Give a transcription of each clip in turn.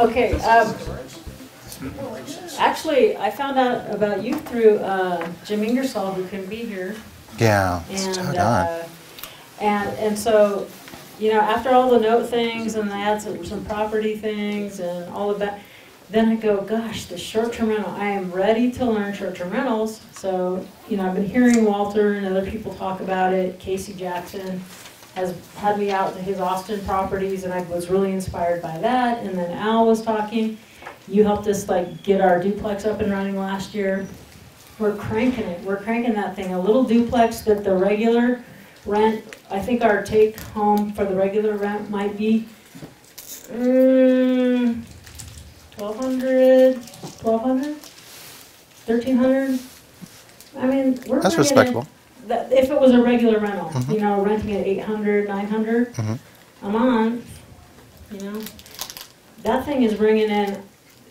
Okay. Actually, I found out about you through Jim Ingersoll, who couldn't be here. Yeah. And so, you know, after all the note things, and I had some property things and all of that, then I go, gosh, the short-term rental. I am ready to learn short-term rentals. So, you know, I've been hearing Walter and other people talk about it. Casey Jackson has had me out to his Austin properties, and I was really inspired by that. And then Al was talking. You helped us like get our duplex up and running last year. We're cranking it. We're cranking that thing. A little duplex that the regular rent, I think our take home for the regular rent might be $1,200, $1,300. I mean, that's respectable. If it was a regular rental, you know, renting at $800, $900 a month, you know, that thing is bringing in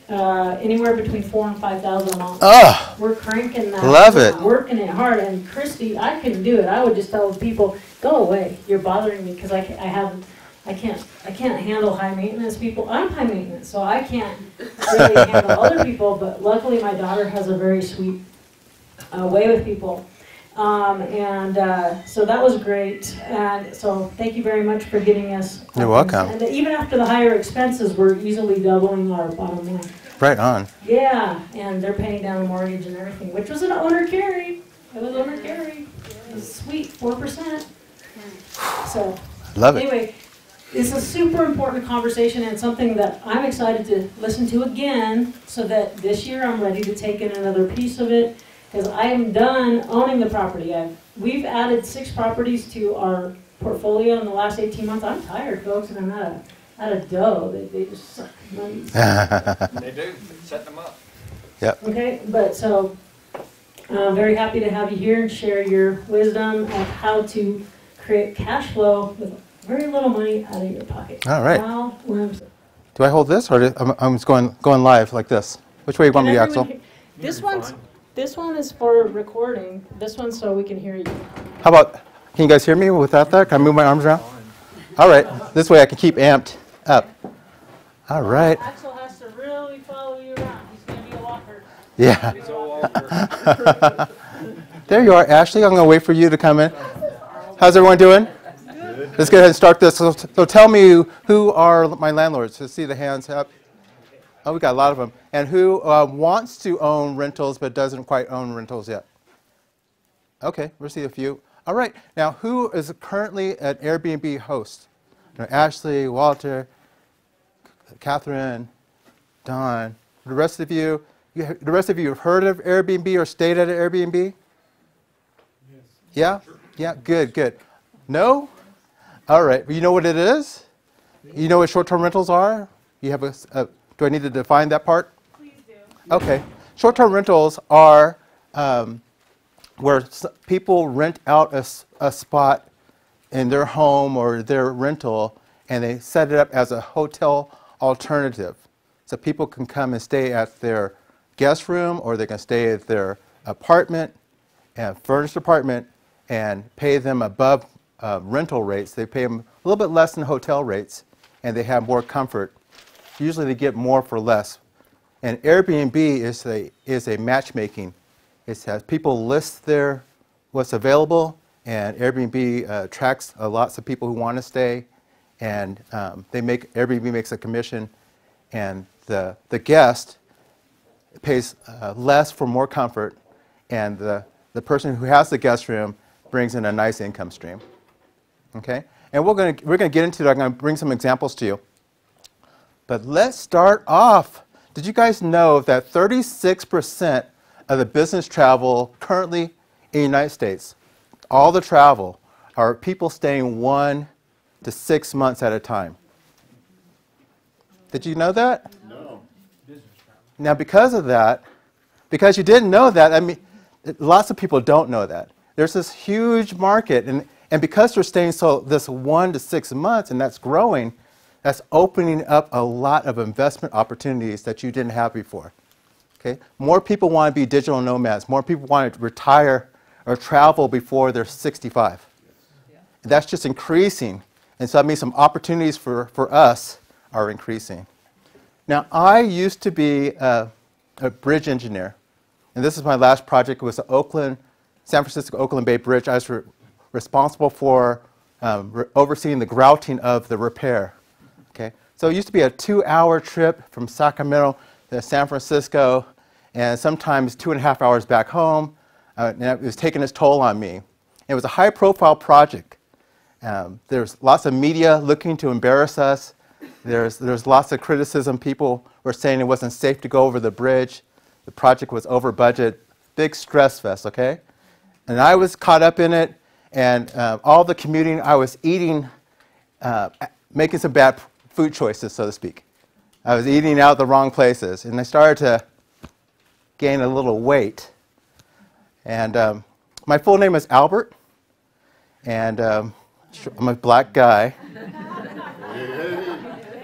anywhere between $4,000 and $5,000 a month. Oh, we're cranking that. Love it. Working it hard. And Christy, I couldn't do it. I would just tell people, go away. You're bothering me because I can't handle high maintenance people. I'm high maintenance, so I can't really handle other people. But luckily, my daughter has a very sweet way with people. So that was great. And so thank you very much for getting us. You're welcome. And even after the higher expenses, we're easily doubling our bottom line. Right on. Yeah, and they're paying down the mortgage and everything, which was an owner carry. It was owner carry. It was sweet, 4%. So Love it. Anyway, it's a super important conversation and something that I'm excited to listen to again, so that this year I'm ready to take in another piece of it. Because I am done owning the property. We've added 6 properties to our portfolio in the last 18 months. I'm tired, folks, and I'm out of dough. They just suck money. They do. Set them up. Yep. Okay, but so I'm very happy to have you here and share your wisdom of how to create cash flow with very little money out of your pocket. All right. Wow, Williams. Do I hold this, or I'm just going live like this? Which way you want me to, Axel? This one is for recording. This one's so we can hear you. How about, can you guys hear me without that? Can I move my arms around? All right. This way I can keep amped up. All right. Axel has to really follow you around. He's going to be a walker. Yeah. He's a walker. There you are, Ashley. I'm going to wait for you to come in. How's everyone doing? Good. Let's go ahead and start this. So tell me, who are my landlords? Let's see the hands up. Oh, we got a lot of them. And who wants to own rentals but doesn't quite own rentals yet? Okay, we'll see a few. All right. Now, who is currently an Airbnb host? You know, Ashley, Walter, Catherine, Don. The rest of you have heard of Airbnb or stayed at an Airbnb? Yes. Yeah? Sure. Yeah, good. No? All right. You know what it is? You know what short-term rentals are? You have do I need to define that part? Please do. Okay. Short-term rentals are where people rent out a spot in their home or their rental, and they set it up as a hotel alternative. So people can come and stay at their guest room, or they can stay at their apartment, and furnished apartment, and pay them above rental rates. They pay them a little bit less than hotel rates, and they have more comfort. Usually they get more for less. And Airbnb is a matchmaking. It has people list what's available, and Airbnb attracts lots of people who want to stay, and Airbnb makes a commission, and the guest pays less for more comfort, and the person who has the guest room brings in a nice income stream. Okay, and we're gonna get into that. I'm gonna bring some examples to you. But let's start off. Did you guys know that 36% of the business travel currently in the United States, all the travel, are people staying 1 to 6 months at a time? Did you know that? No. Now, because of that, because you didn't know that, I mean, lots of people don't know that. There's this huge market, and because they're staying this 1 to 6 months, and that's growing, that's opening up a lot of investment opportunities that you didn't have before. Okay? More people want to be digital nomads. More people want to retire or travel before they're 65. Yeah. And that's just increasing. And so that means some opportunities for us are increasing. Now, I used to be a bridge engineer, and this is my last project. It was the San Francisco-Oakland Bay Bridge. I was responsible for overseeing the grouting of the repair. Okay, so it used to be a 2-hour trip from Sacramento to San Francisco, and sometimes 2.5 hours back home. And it was taking its toll on me. It was a high-profile project. There's lots of media looking to embarrass us. There's lots of criticism. People were saying it wasn't safe to go over the bridge. The project was over budget. Big stress fest, okay? And I was caught up in it, and all the commuting, I was eating, making some bad food choices, so to speak. I was eating out the wrong places, and I started to gain a little weight. And my full name is Albert, and I'm a black guy.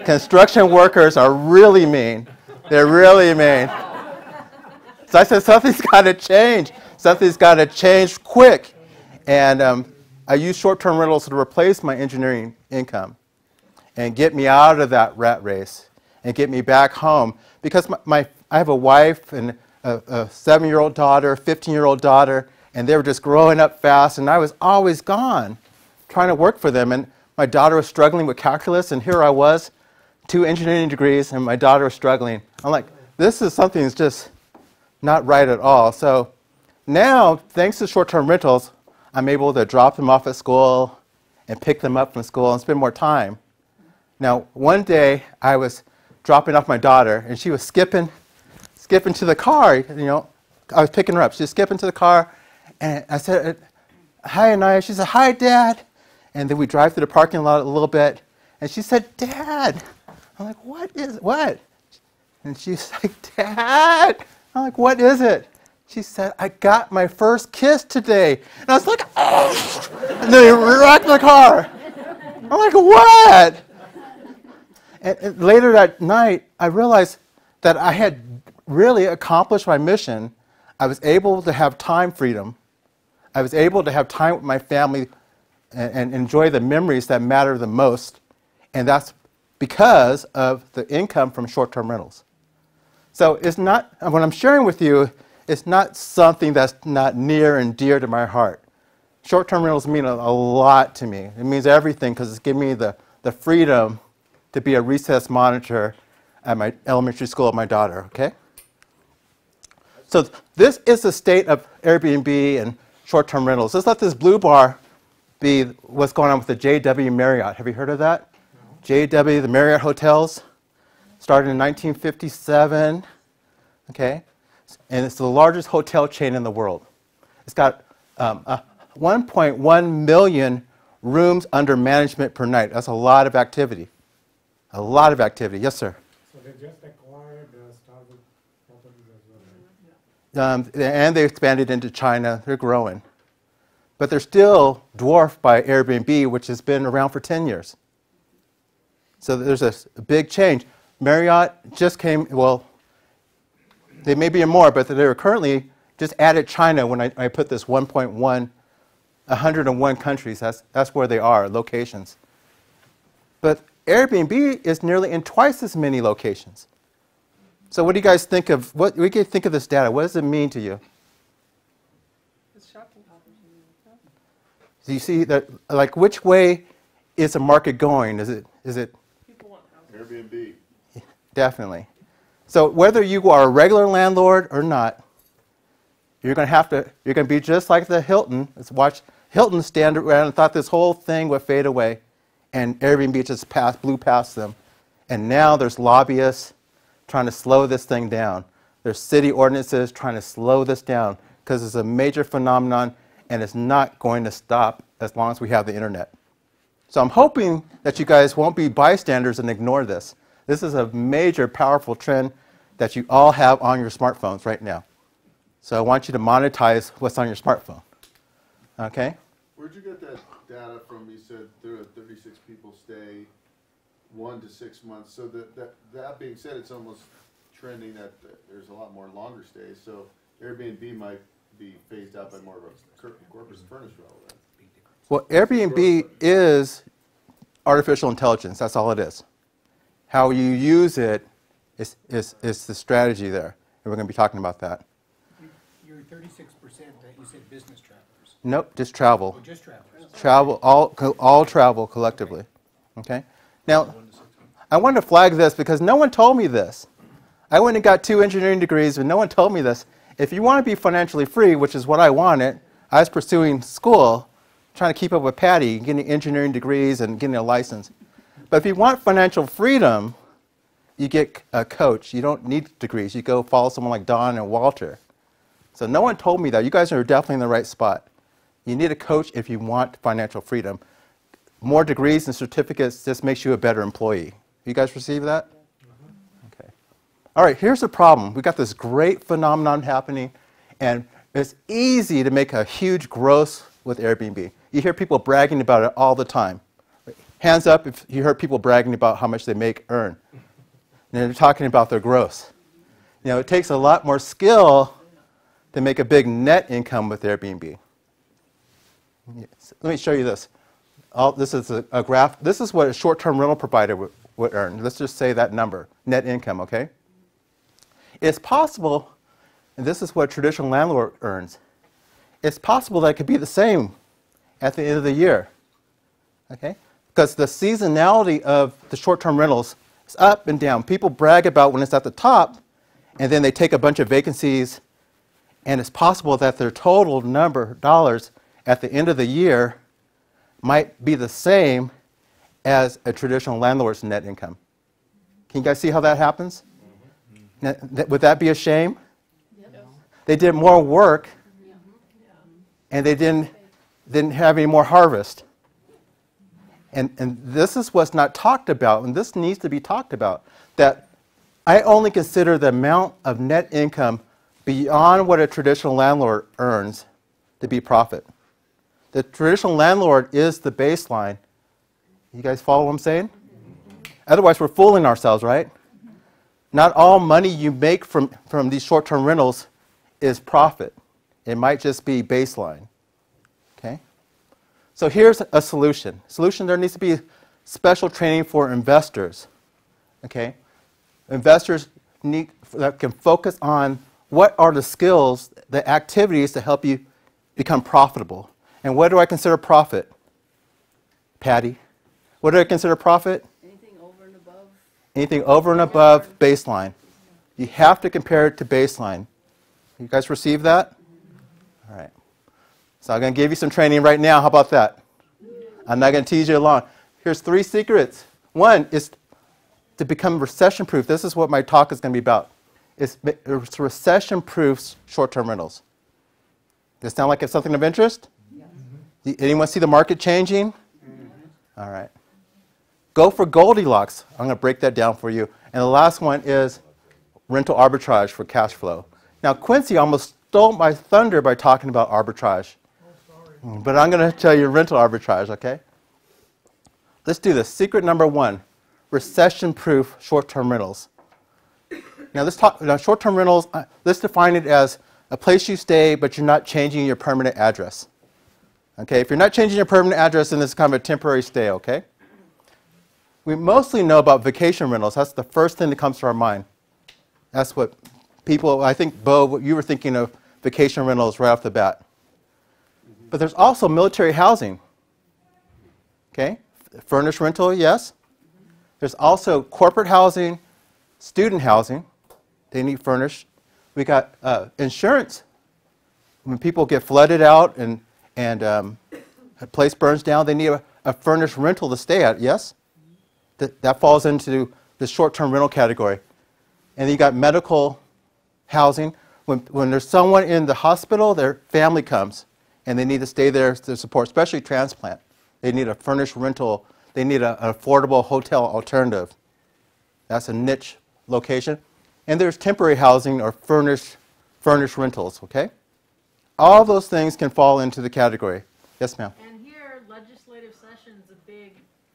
Construction workers are really mean. They're really mean. So I said, something's got to change. Something's got to change quick. And I used short-term rentals to replace my engineering income and get me out of that rat race and get me back home. Because I have a wife and a 7-year-old daughter, 15-year-old daughter, and they were just growing up fast, and I was always gone trying to work for them. And my daughter was struggling with calculus, and here I was, 2 engineering degrees, and my daughter was struggling. I'm like, this is something that's just not right at all. So now, thanks to short-term rentals, I'm able to drop them off at school and pick them up from school and spend more time. Now, one day, I was dropping off my daughter, and she was skipping to the car. You know, I was picking her up. She was skipping to the car, and I said, "Hi, Anaya." She said, "Hi, Dad." And then we drive through the parking lot a little bit, and she said, "Dad." I'm like, what? And she's like, "Dad." I'm like, "What is it?" She said, "I got my first kiss today." And I was like, "Oh!" And then they wrecked the car. I'm like, "What?" And later that night, I realized that I had really accomplished my mission. I was able to have time freedom. I was able to have time with my family and enjoy the memories that matter the most. And that's because of the income from short-term rentals. So it's not, what I'm sharing with you, it's not something that's not near and dear to my heart. Short-term rentals mean a lot to me. It means everything because it's giving me the freedom to be a recess monitor at my elementary school of my daughter, okay? So this is the state of Airbnb and short-term rentals. Let's let this blue bar be what's going on with the JW Marriott. Have you heard of that? No. JW, the Marriott Hotels, started in 1957, okay? And it's the largest hotel chain in the world. It's got 1.1 million rooms under management per night. That's a lot of activity. A lot of activity. Yes, sir? So they just acquired Starbucks properties as well, right? And they expanded into China. They're growing. But they're still dwarfed by Airbnb, which has been around for 10 years. So there's a big change. Marriott just came, well, they may be in more, but they were currently just added China when I put this 101 countries. That's where they are, locations. But Airbnb is nearly in twice as many locations. So what do you guys think of, what do you think of this data? What does it mean to you? It's shocking. Do you see that, like, which way is the market going? Is it People want houses. Airbnb. Definitely. So whether you are a regular landlord or not, you're going to be just like the Hilton. Let's watch Hilton stand around and thought this whole thing would fade away, and Airbnb just blew past them. And now there's lobbyists trying to slow this thing down. There's city ordinances trying to slow this down because it's a major phenomenon and it's not going to stop as long as we have the internet. So I'm hoping that you guys won't be bystanders and ignore this. This is a major, powerful trend that you all have on your smartphones right now. So I want you to monetize what's on your smartphone. Okay? Where'd you get that data from? You said there are 36 people stay 1 to 6 months. So that being said, it's almost trending that there's a lot more longer stays. So Airbnb might be phased out by more of a corporate furnished rental then. Well, Airbnb is artificial intelligence. That's all it is. How you use it is the strategy there. And we're going to be talking about that. Your 36% that you said business travelers. Nope, just travel. Oh, just travelers. Travel, all travel collectively. Okay? Now, I wanted to flag this because no one told me this. I went and got 2 engineering degrees, and no one told me this. If you want to be financially free, which is what I wanted, I was pursuing school, trying to keep up with Patty, getting engineering degrees and getting a license. But if you want financial freedom, you get a coach. You don't need degrees. You go follow someone like Don and Walter. So no one told me that. You guys are definitely in the right spot. You need a coach if you want financial freedom. More degrees and certificates just makes you a better employee. You guys receive that? Okay. All right, here's the problem. We got this great phenomenon happening, and it's easy to make a huge gross with Airbnb. You hear people bragging about it all the time. Hands up if you heard people bragging about how much they earn. And they're talking about their gross. You know, it takes a lot more skill to make a big net income with Airbnb. Let me show you this. This is a graph. This is what a short-term rental provider would earn. Let's just say that number, net income, okay? It's possible, and this is what a traditional landlord earns, it's possible that it could be the same at the end of the year, okay? Because the seasonality of the short-term rentals is up and down. People brag about when it's at the top, and then they take a bunch of vacancies, and it's possible that their total number of dollars at the end of the year might be the same as a traditional landlord's net income. Can you guys see how that happens? Would that be a shame? They did more work, and they didn't have any more harvest. And this is what's not talked about, and this needs to be talked about, that I only consider the amount of net income beyond what a traditional landlord earns to be profit. The traditional landlord is the baseline. You guys follow what I'm saying? Otherwise, we're fooling ourselves, right? Not all money you make from these short-term rentals is profit. It might just be baseline. Okay? So here's a solution. Solution, there needs to be special training for investors. Okay? Investors that can focus on what are the skills, the activities to help you become profitable. And what do I consider profit? Patty, what do I consider profit? Anything over and above. Anything over and above baseline. You have to compare it to baseline. You guys receive that? All right. So I'm going to give you some training right now. How about that? I'm not going to tease you along. Here's 3 secrets. One is to become recession-proof. This is what my talk is going to be about. It's recession-proof short-term rentals. Does it sound like it's something of interest? Anyone see the market changing? All right. Go for Goldilocks. I'm going to break that down for you. And the last one is rental arbitrage for cash flow. Now, Quincy almost stole my thunder by talking about arbitrage. But I'm going to tell you rental arbitrage, okay? Let's do this. Secret number 1, recession-proof short-term rentals. Now, let's talk about short-term rentals. Let's define it as a place you stay, but you're not changing your permanent address. Okay, if you're not changing your permanent address, then it's kind of a temporary stay, okay? We mostly know about vacation rentals. That's the first thing that comes to our mind. That's what people, I think, Bo, you were thinking of vacation rentals right off the bat. But there's also military housing, okay? Furnished rental, yes. There's also corporate housing, student housing. They need furnished. We got insurance. When people get flooded out and a place burns down, they need a furnished rental to stay at, yes? That falls into the short-term rental category. And then you got medical housing. When there's someone in the hospital, their family comes, and they need to stay there to support, especially transplant. They need a furnished rental. They need an affordable hotel alternative. That's a niche location. And there's temporary housing or furnished rentals, okay? All those things can fall into the category. Yes, ma'am? And here, legislative session's a big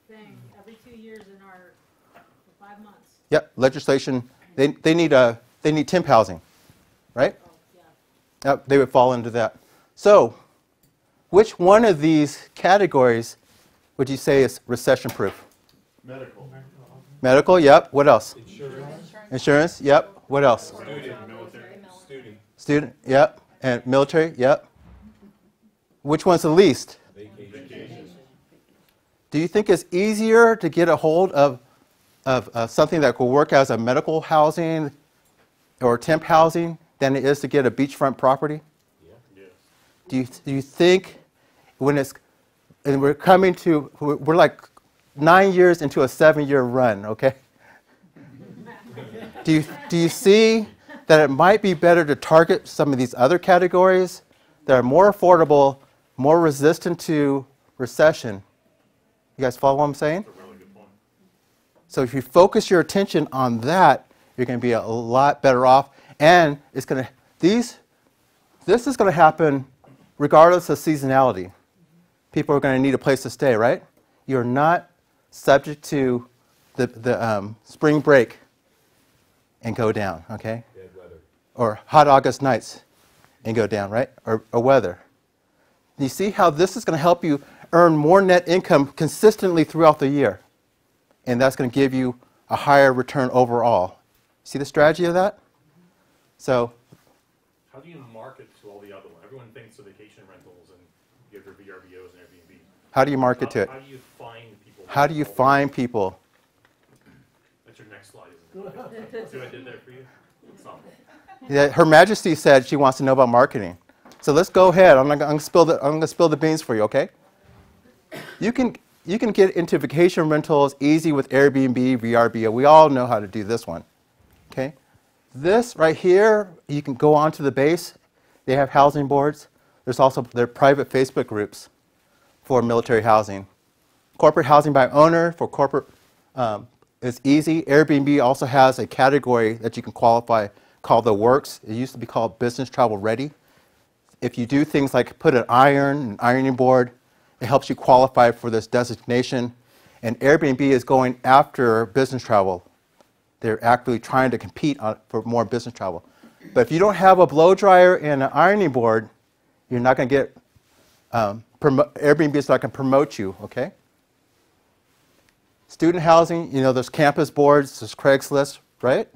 thing, every 2 years in our 5 months. Yep, legislation, they need temp housing, right? Oh, yeah. Yep, they would fall into that. So, which one of these categories would you say is recession-proof? Medical. Medical, yep. What else? Insurance. Insurance, yep. What else? Student, military, student. Student, yep. And military, yep. Which one's the least? Vacation. Do you think it's easier to get a hold of something that could work as a medical housing or temp housing than it is to get a beachfront property? Yes. Do you think when it's, and we're like 9 years into a 7-year run, okay? Do you see that it might be better to target some of these other categories that are more affordable, more resistant to recession? You guys follow what I'm saying? That's a really good point. So if you focus your attention on that, you're going to be a lot better off. And it's going to, this is going to happen regardless of seasonality. People are going to need a place to stay, right? You're not subject to the spring break and go down, okay? Bad weather. Or hot August nights and go down, right? Or weather. You see how this is going to help you earn more net income consistently throughout the year. And that's going to give you a higher return overall. See the strategy of that? So, How do you market to all the other ones? Everyone thinks of vacation rentals and you have your VRBOs and Airbnb. how do you market to it? How do you find people? How do you find people? That's your next slide, isn't it? See what I did there for you? Some. Yeah, Her Majesty said she wants to know about marketing. So let's go ahead. I'm going to spill the beans for you, okay? You can get into vacation rentals easy with Airbnb, VRBO. We all know how to do this one, okay? This right here, you can go onto the base. They have housing boards. There's also their private Facebook groups for military housing. Corporate housing by owner for corporate is easy. Airbnb also has a category that you can qualify called the Works. It used to be called Business Travel Ready. If you do things like put an ironing board, it helps you qualify for this designation. And Airbnb is going after business travel. They're actively trying to compete for more business travel. But if you don't have a blow dryer and an ironing board, you're not going to get, Airbnb is not going to promote you, okay? Student housing, there's campus boards, there's Craigslist, right?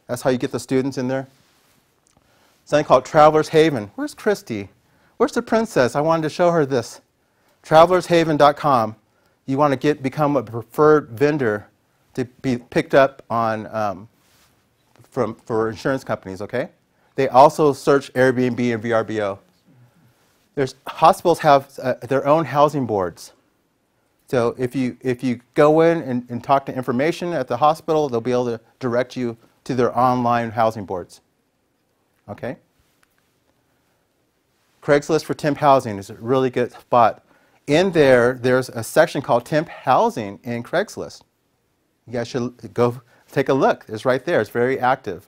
That's how you get the students in there. Something called Traveler's Haven. Where's Christy? Where's the princess? I wanted to show her this. TravelersHaven.com. You want to become a preferred vendor to be picked up on for insurance companies, okay? They also search Airbnb and VRBO. Hospitals have their own housing boards. So if you go in and talk to information at the hospital, they'll be able to direct you to their online housing boards. Okay? Craigslist for temp housing is a really good spot. In there's a section called temp housing in Craigslist. You guys should go take a look. It's right there. It's very active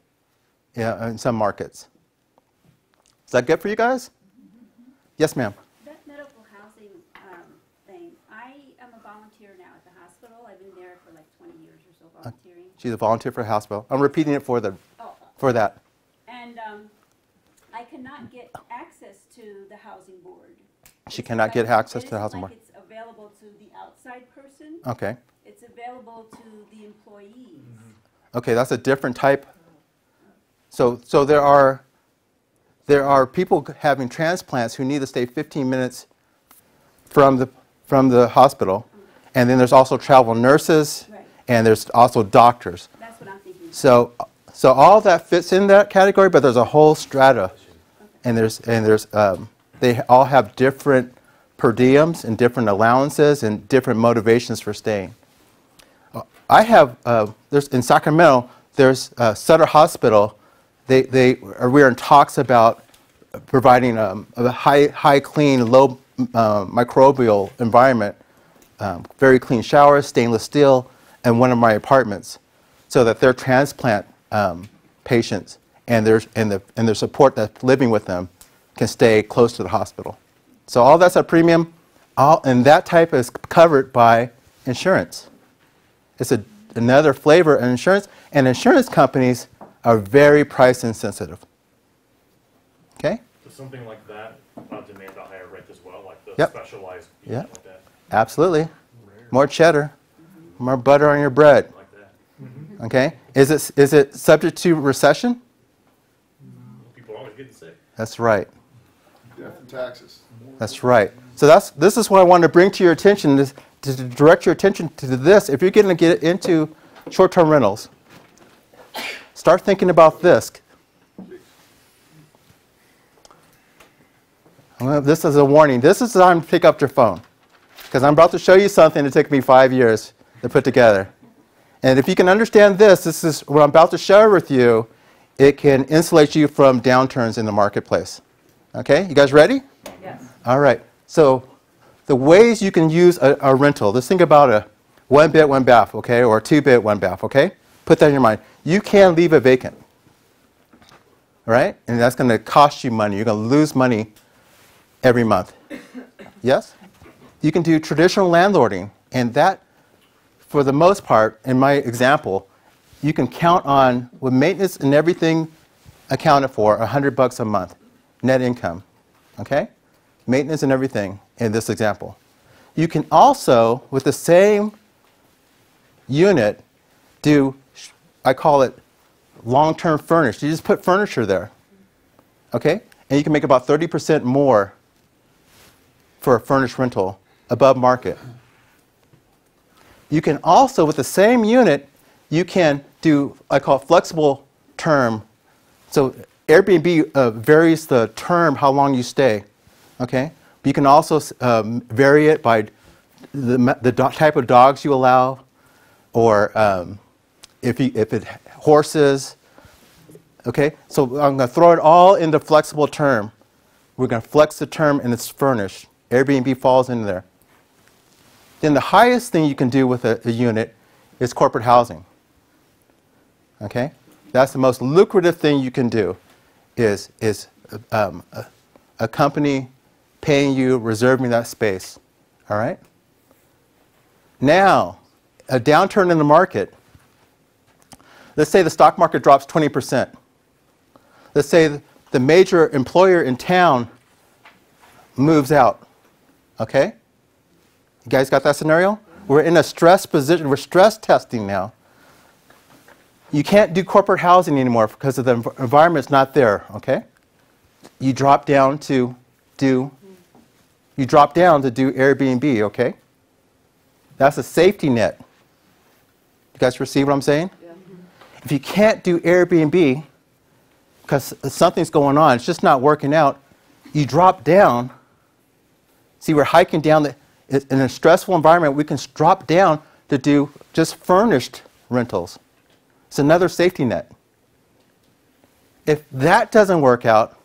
in some markets. Is that good for you guys? Yes, ma'am. That medical housing thing, I am a volunteer now at the hospital. I've been there for like 20 years or so volunteering. She's a volunteer for a hospital. I'm repeating it for that. And I cannot get access to the housing board. She cannot get access to the housing board. It's available to the outside person. Okay. It's available to the employees. Okay, that's a different type. So there are people having transplants who need to stay 15 minutes from the hospital, and then there's also travel nurses, Right. and there's also doctors. That's what I'm thinking. So all that fits in that category, but there's a whole strata, and they all have different per diems and different allowances and different motivations for staying. There's in Sacramento, there's Sutter Hospital. We're in talks about providing a high clean, low microbial environment, very clean showers, stainless steel, in one of my apartments, so that their transplant patients and their support that's living with them can stay close to the hospital. So all that's a premium, and that type is covered by insurance. It's another flavor of insurance, and insurance companies are very price insensitive. Okay? So something like that demand a higher rent as well, like the Yep. specialized Yep. like that. Absolutely. More cheddar, more butter on your bread. Like that. Okay? Is it subject to recession? People are always getting sick. That's right. Death and taxes. That's right. So this is what I want to bring to your attention, is to direct your attention to this. If you're going to get into short-term rentals, start thinking about this. Well, this is a warning. This is the time to pick up your phone, because I'm about to show you something that took me 5 years to put together. And if you can understand this is what I'm about to share with you. It can insulate you from downturns in the marketplace. Okay, you guys ready? Yes. All right. So the ways you can use a rental. Let's think about a 1-bed, 1-bath, okay, or a 2-bed, 1-bath, okay? Put that in your mind. You can leave it vacant, all right? And that's going to cost you money. You're going to lose money every month. Yes? You can do traditional landlording, and that, for the most part, in my example, you can count on, with maintenance and everything accounted for, $100 a month net income, okay? Maintenance and everything in this example. You can also, with the same unit, do, I call it long-term furnished. You just put furniture there, okay? And you can make about 30% more for a furnished rental above market. You can also, with the same unit, you can do, I call it flexible term. So Airbnb varies the term, how long you stay, okay? But you can also vary it by the type of dogs you allow, or horses, okay? So I'm going to throw it all into flexible term. We're going to flex the term, and it's furnished. Airbnb falls into there. Then the highest thing you can do with a unit is corporate housing. Okay? That's the most lucrative thing you can do, is a company paying you, reserving that space. All right? Now, a downturn in the market. Let's say the stock market drops 20%. Let's say the major employer in town moves out. Okay? You guys got that scenario? We're in a stress position. We're stress testing now. You can't do corporate housing anymore because of the environment's not there. Okay? You drop down to do Airbnb. Okay? That's a safety net. You guys receive what I'm saying? Yeah. If you can't do Airbnb because something's going on, it's just not working out, you drop down. See, we're hiking down in a stressful environment. We can drop down to do just furnished rentals. It's another safety net. If that doesn't work out,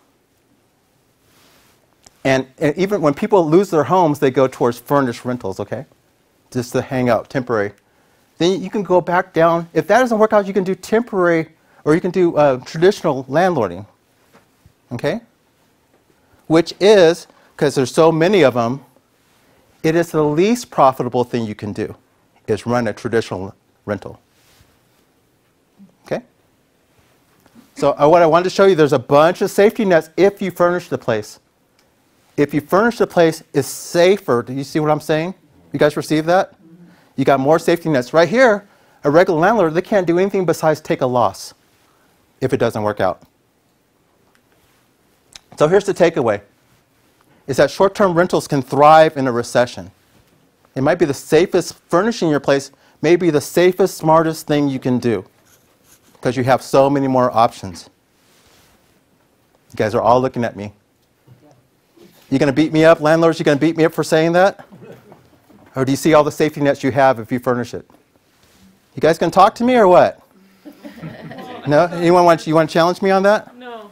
and even when people lose their homes, they go towards furnished rentals, okay? Just to hang out, temporary. Then you can go back down. If that doesn't work out, you can do temporary, or you can do traditional landlording, okay? Which is, because there's so many of them, it is the least profitable thing you can do, is run a traditional rental. Okay? So what I wanted to show you, there's a bunch of safety nets if you furnish the place. If you furnish the place, it's safer. Do you see what I'm saying? You guys receive that? You got more safety nets. Right here, a regular landlord, they can't do anything besides take a loss if it doesn't work out. So here's the takeaway. Is that short-term rentals can thrive in a recession. It might be the safest, furnishing your place may be the safest, smartest thing you can do, because you have so many more options. You guys are all looking at me. You going to beat me up, landlords? You going to beat me up for saying that? Or do you see all the safety nets you have if you furnish it? You guys going to talk to me or what? No? Anyone want to challenge me on that? No,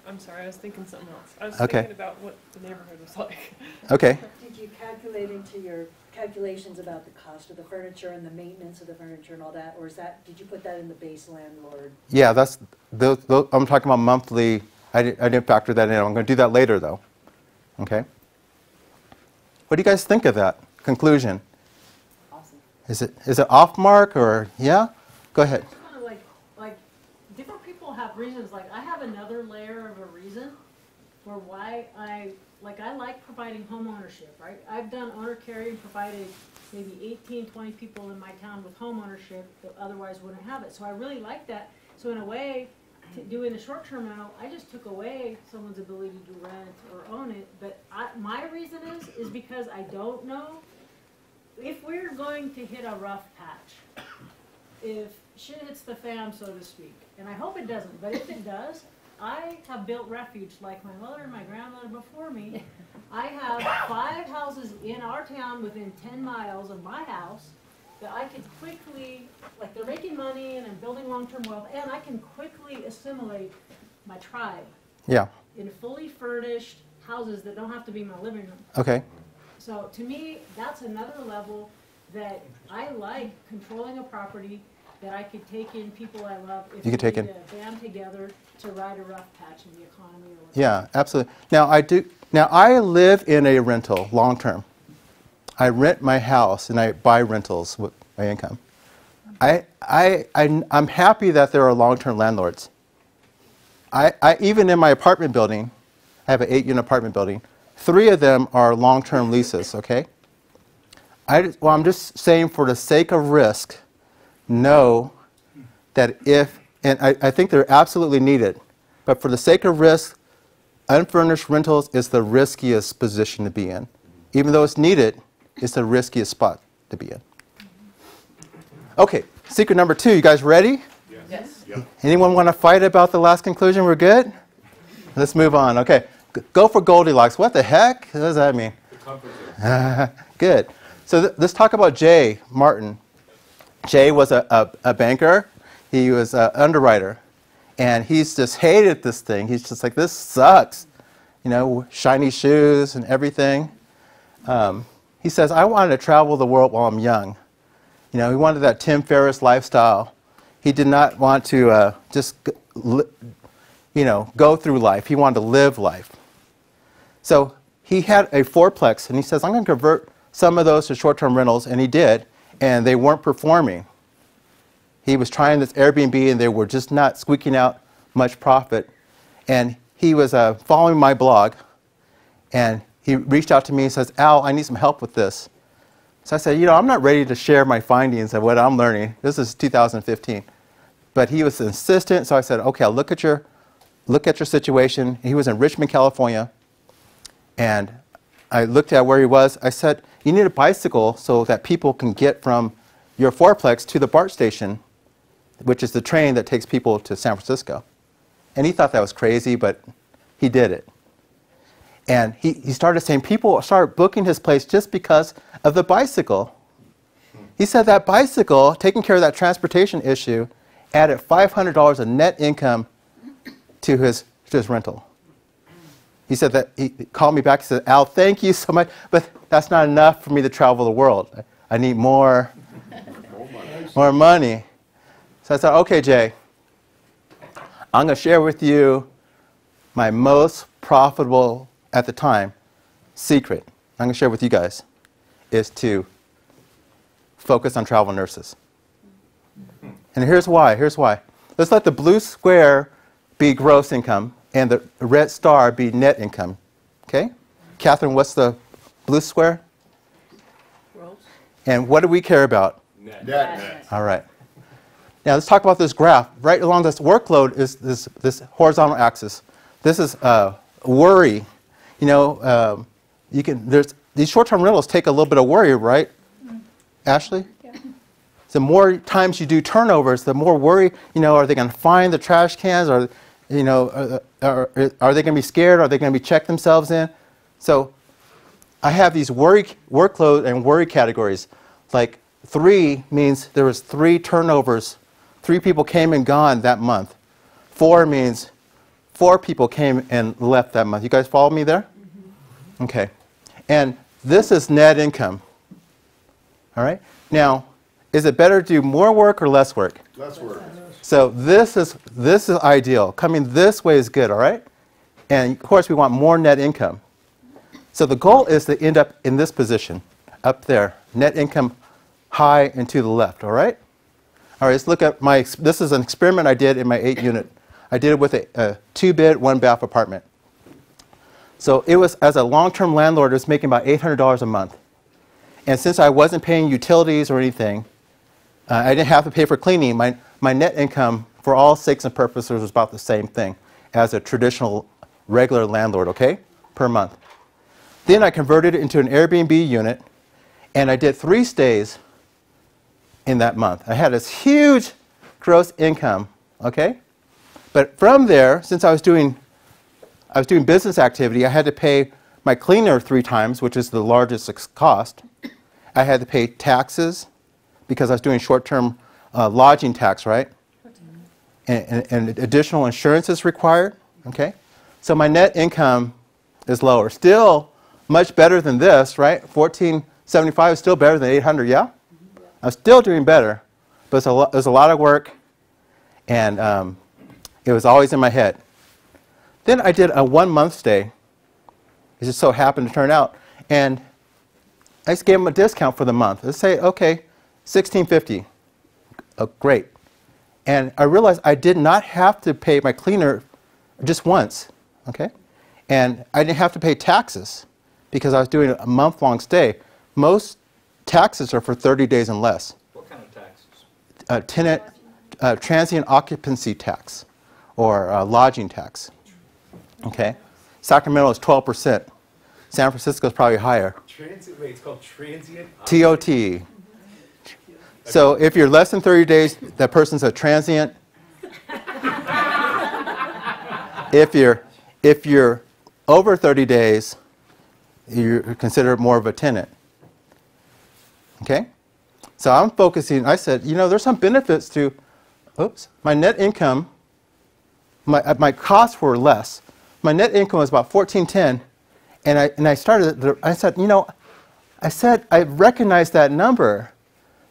I'm sorry, I was thinking something else. I was Okay. thinking about what the neighborhood was like. Okay. Did you calculate into your calculations about the cost of the furniture and the maintenance of the furniture and all that, or did you put that in the base landlord? Yeah, that's I'm talking about monthly. I didn't factor that in. I'm going to do that later, though. Okay. What do you guys think of that conclusion? Awesome. Is it off mark or yeah? Go ahead. It's kind of like different people have reasons. Like I have another layer of a reason for why I like providing home ownership, right? I've done owner carry and provided maybe 18, 20 people in my town with home ownership that otherwise wouldn't have it. So I really like that. So in a way, doing the short-term rental, I just took away someone's ability to rent or own it. But my reason is because I don't know if we're going to hit a rough patch, if shit hits the fan, so to speak. And I hope it doesn't, but if it does, I have built refuge like my mother and my grandmother before me. I have 5 houses in our town within 10 miles of my house that I could quickly, like they're making money and I'm building long-term wealth, and I can quickly assimilate my tribe Yeah. in fully furnished houses that don't have to be my living room. Okay. So to me, that's another level that I like, controlling a property that I could take in people I love if You could take we in. need to band together to ride a rough patch in the economy or whatever. Yeah, absolutely. Now I live in a rental long term. I rent my house and I buy rentals with my income. I'm happy that there are long-term landlords. Even in my apartment building, I have an 8-unit apartment building. 3 of them are long-term leases, okay? I'm just saying for the sake of risk, know that and I think they're absolutely needed, but for the sake of risk, unfurnished rentals is the riskiest position to be in. Even though it's needed, it's the riskiest spot to be in. Okay, secret number 2, you guys ready? Yes. Yep. Anyone want to fight about the last conclusion? We're good? Let's move on. Okay, go for Goldilocks. What the heck? What does that mean? The comfort zone. Good. So let's talk about Jay Martin. Jay was a banker. He was an underwriter. And he's just hated this thing. He's just like, this sucks. You know, shiny shoes and everything. He says, I wanted to travel the world while I'm young. You know, he wanted that Tim Ferriss lifestyle. He did not want to just, go through life. He wanted to live life. So he had a 4-plex, and he says, I'm going to convert some of those to short-term rentals, and he did, and they weren't performing. He was trying this Airbnb, and they were just not squeaking out much profit. And he was following my blog, and he reached out to me and says, Al, I need some help with this. So I said, I'm not ready to share my findings of what I'm learning. This is 2015. But he was insistent, so I said, okay, I'll look at your situation. He was in Richmond, California, and I looked at where he was. I said, you need a bicycle so that people can get from your 4-plex to the BART station, which is the train that takes people to San Francisco. And he thought that was crazy, but he did it. And he started saying people started booking his place just because of the bicycle. He said that bicycle, taking care of that transportation issue, added $500 of net income to his rental. He said that he called me back and said, Al, thank you so much, but that's not enough for me to travel the world. I need more money. So I said, okay, Jay, I'm going to share with you my most profitable, at the time, secret. I'm going to share with you guys, is to focus on travel nurses. And here's why. Let's let the blue square be gross income and the red star be net income. Okay? Catherine, what's the blue square? Gross. And what do we care about? Net. All right. Now let's talk about this graph. Right along this workload is this horizontal axis. This is worry. There's these short-term rentals take a little bit of worry, right? Ashley? Yeah. The more times you do turnovers, the more worry, are they going to find the trash cans? Or, are they going to be scared? Are they going to be checked themselves in? So I have these workload and worry categories. Like 3 means there was 3 turnovers. 3 people came and gone that month. 4 means 4 people came and left that month. You guys follow me there? Mm-hmm. Okay. And this is net income. All right? Now, is it better to do more work or less work? Less work. So this is ideal. Coming this way is good, all right? And of course, we want more net income. So the goal is to end up in this position, up there, net income high and to the left, all right? All right, let's look at this is an experiment I did in my 8-unit. I did it with a 2-bed, 1-bath apartment. So it was, as a long-term landlord, it was making about $800 a month. And since I wasn't paying utilities or anything, I didn't have to pay for cleaning. My net income, for all sakes and purposes, was about the same thing as a traditional, regular landlord, okay, per month. Then I converted it into an Airbnb unit, and I did 3 stays in that month. I had this huge gross income, okay? But from there, since I was doing business activity, I had to pay my cleaner 3 times, which is the largest cost. I had to pay taxes because I was doing short-term lodging tax, right? And additional insurance is required, okay? So my net income is lower. Still much better than this, right? $1,475 is still better than $800, yeah? I'm still doing better, but it was a lot of work, and it was always in my head. Then I did a 1-month stay. It just so happened to turn out, and I just gave them a discount for the month. Let's say, okay, $1,650. Oh, great. And I realized I did not have to pay my cleaner just once, okay? And I didn't have to pay taxes because I was doing a month-long stay. Most taxes are for 30 days and less. What kind of taxes? Transient occupancy tax or lodging tax, okay? Sacramento is 12%. San Francisco is probably higher. Transient, wait, it's called transient? TOT. So if you're less than 30 days, that person's a transient. If you're over 30 days, you're considered more of a tenant. Okay? So I'm focusing, I said, you know, there's some benefits to, my net income, my costs were less. My net income was about $1,410, and I started, I said, you know, I recognized that number.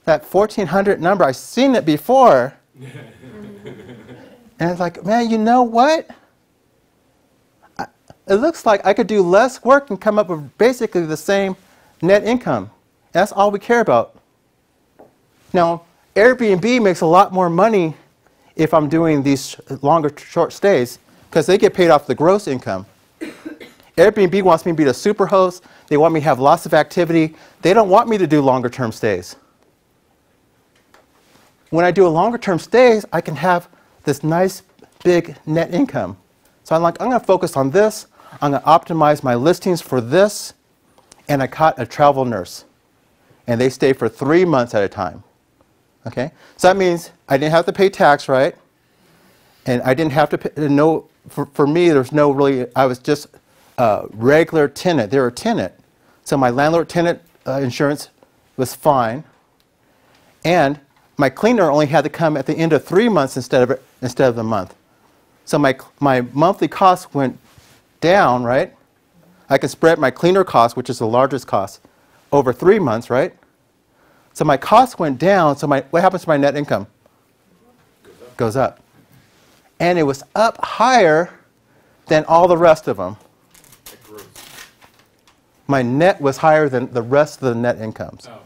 That 1,400 number, I've seen it before. And it's like, man, you know what? It looks like I could do less work and come up with basically the same net income. That's all we care about. Now, Airbnb makes a lot more money if I'm doing these longer short stays because they get paid off the gross income. Airbnb wants me to be the super host. They want me to have lots of activity. They don't want me to do longer term stays. When I do a longer term stays, I can have this nice big net income. So I'm like, I'm going to focus on this. I'm going to optimize my listings for this. And I caught a travel nurse. And they stay for 3 months at a time. Okay? So that means I didn't have to pay tax, right? And I didn't have to pay, for me, there's no really, I was just a regular tenant. They were a tenant. So my landlord-tenant insurance was fine. And my cleaner only had to come at the end of 3 months instead of the month. So my monthly costs went down, right? I can spread my cleaner cost, which is the largest cost, over 3 months, right? So my costs went down, so what happens to my net income? Goes up. And it was up higher than all the rest of them. My net was higher than the rest of the net incomes. Oh.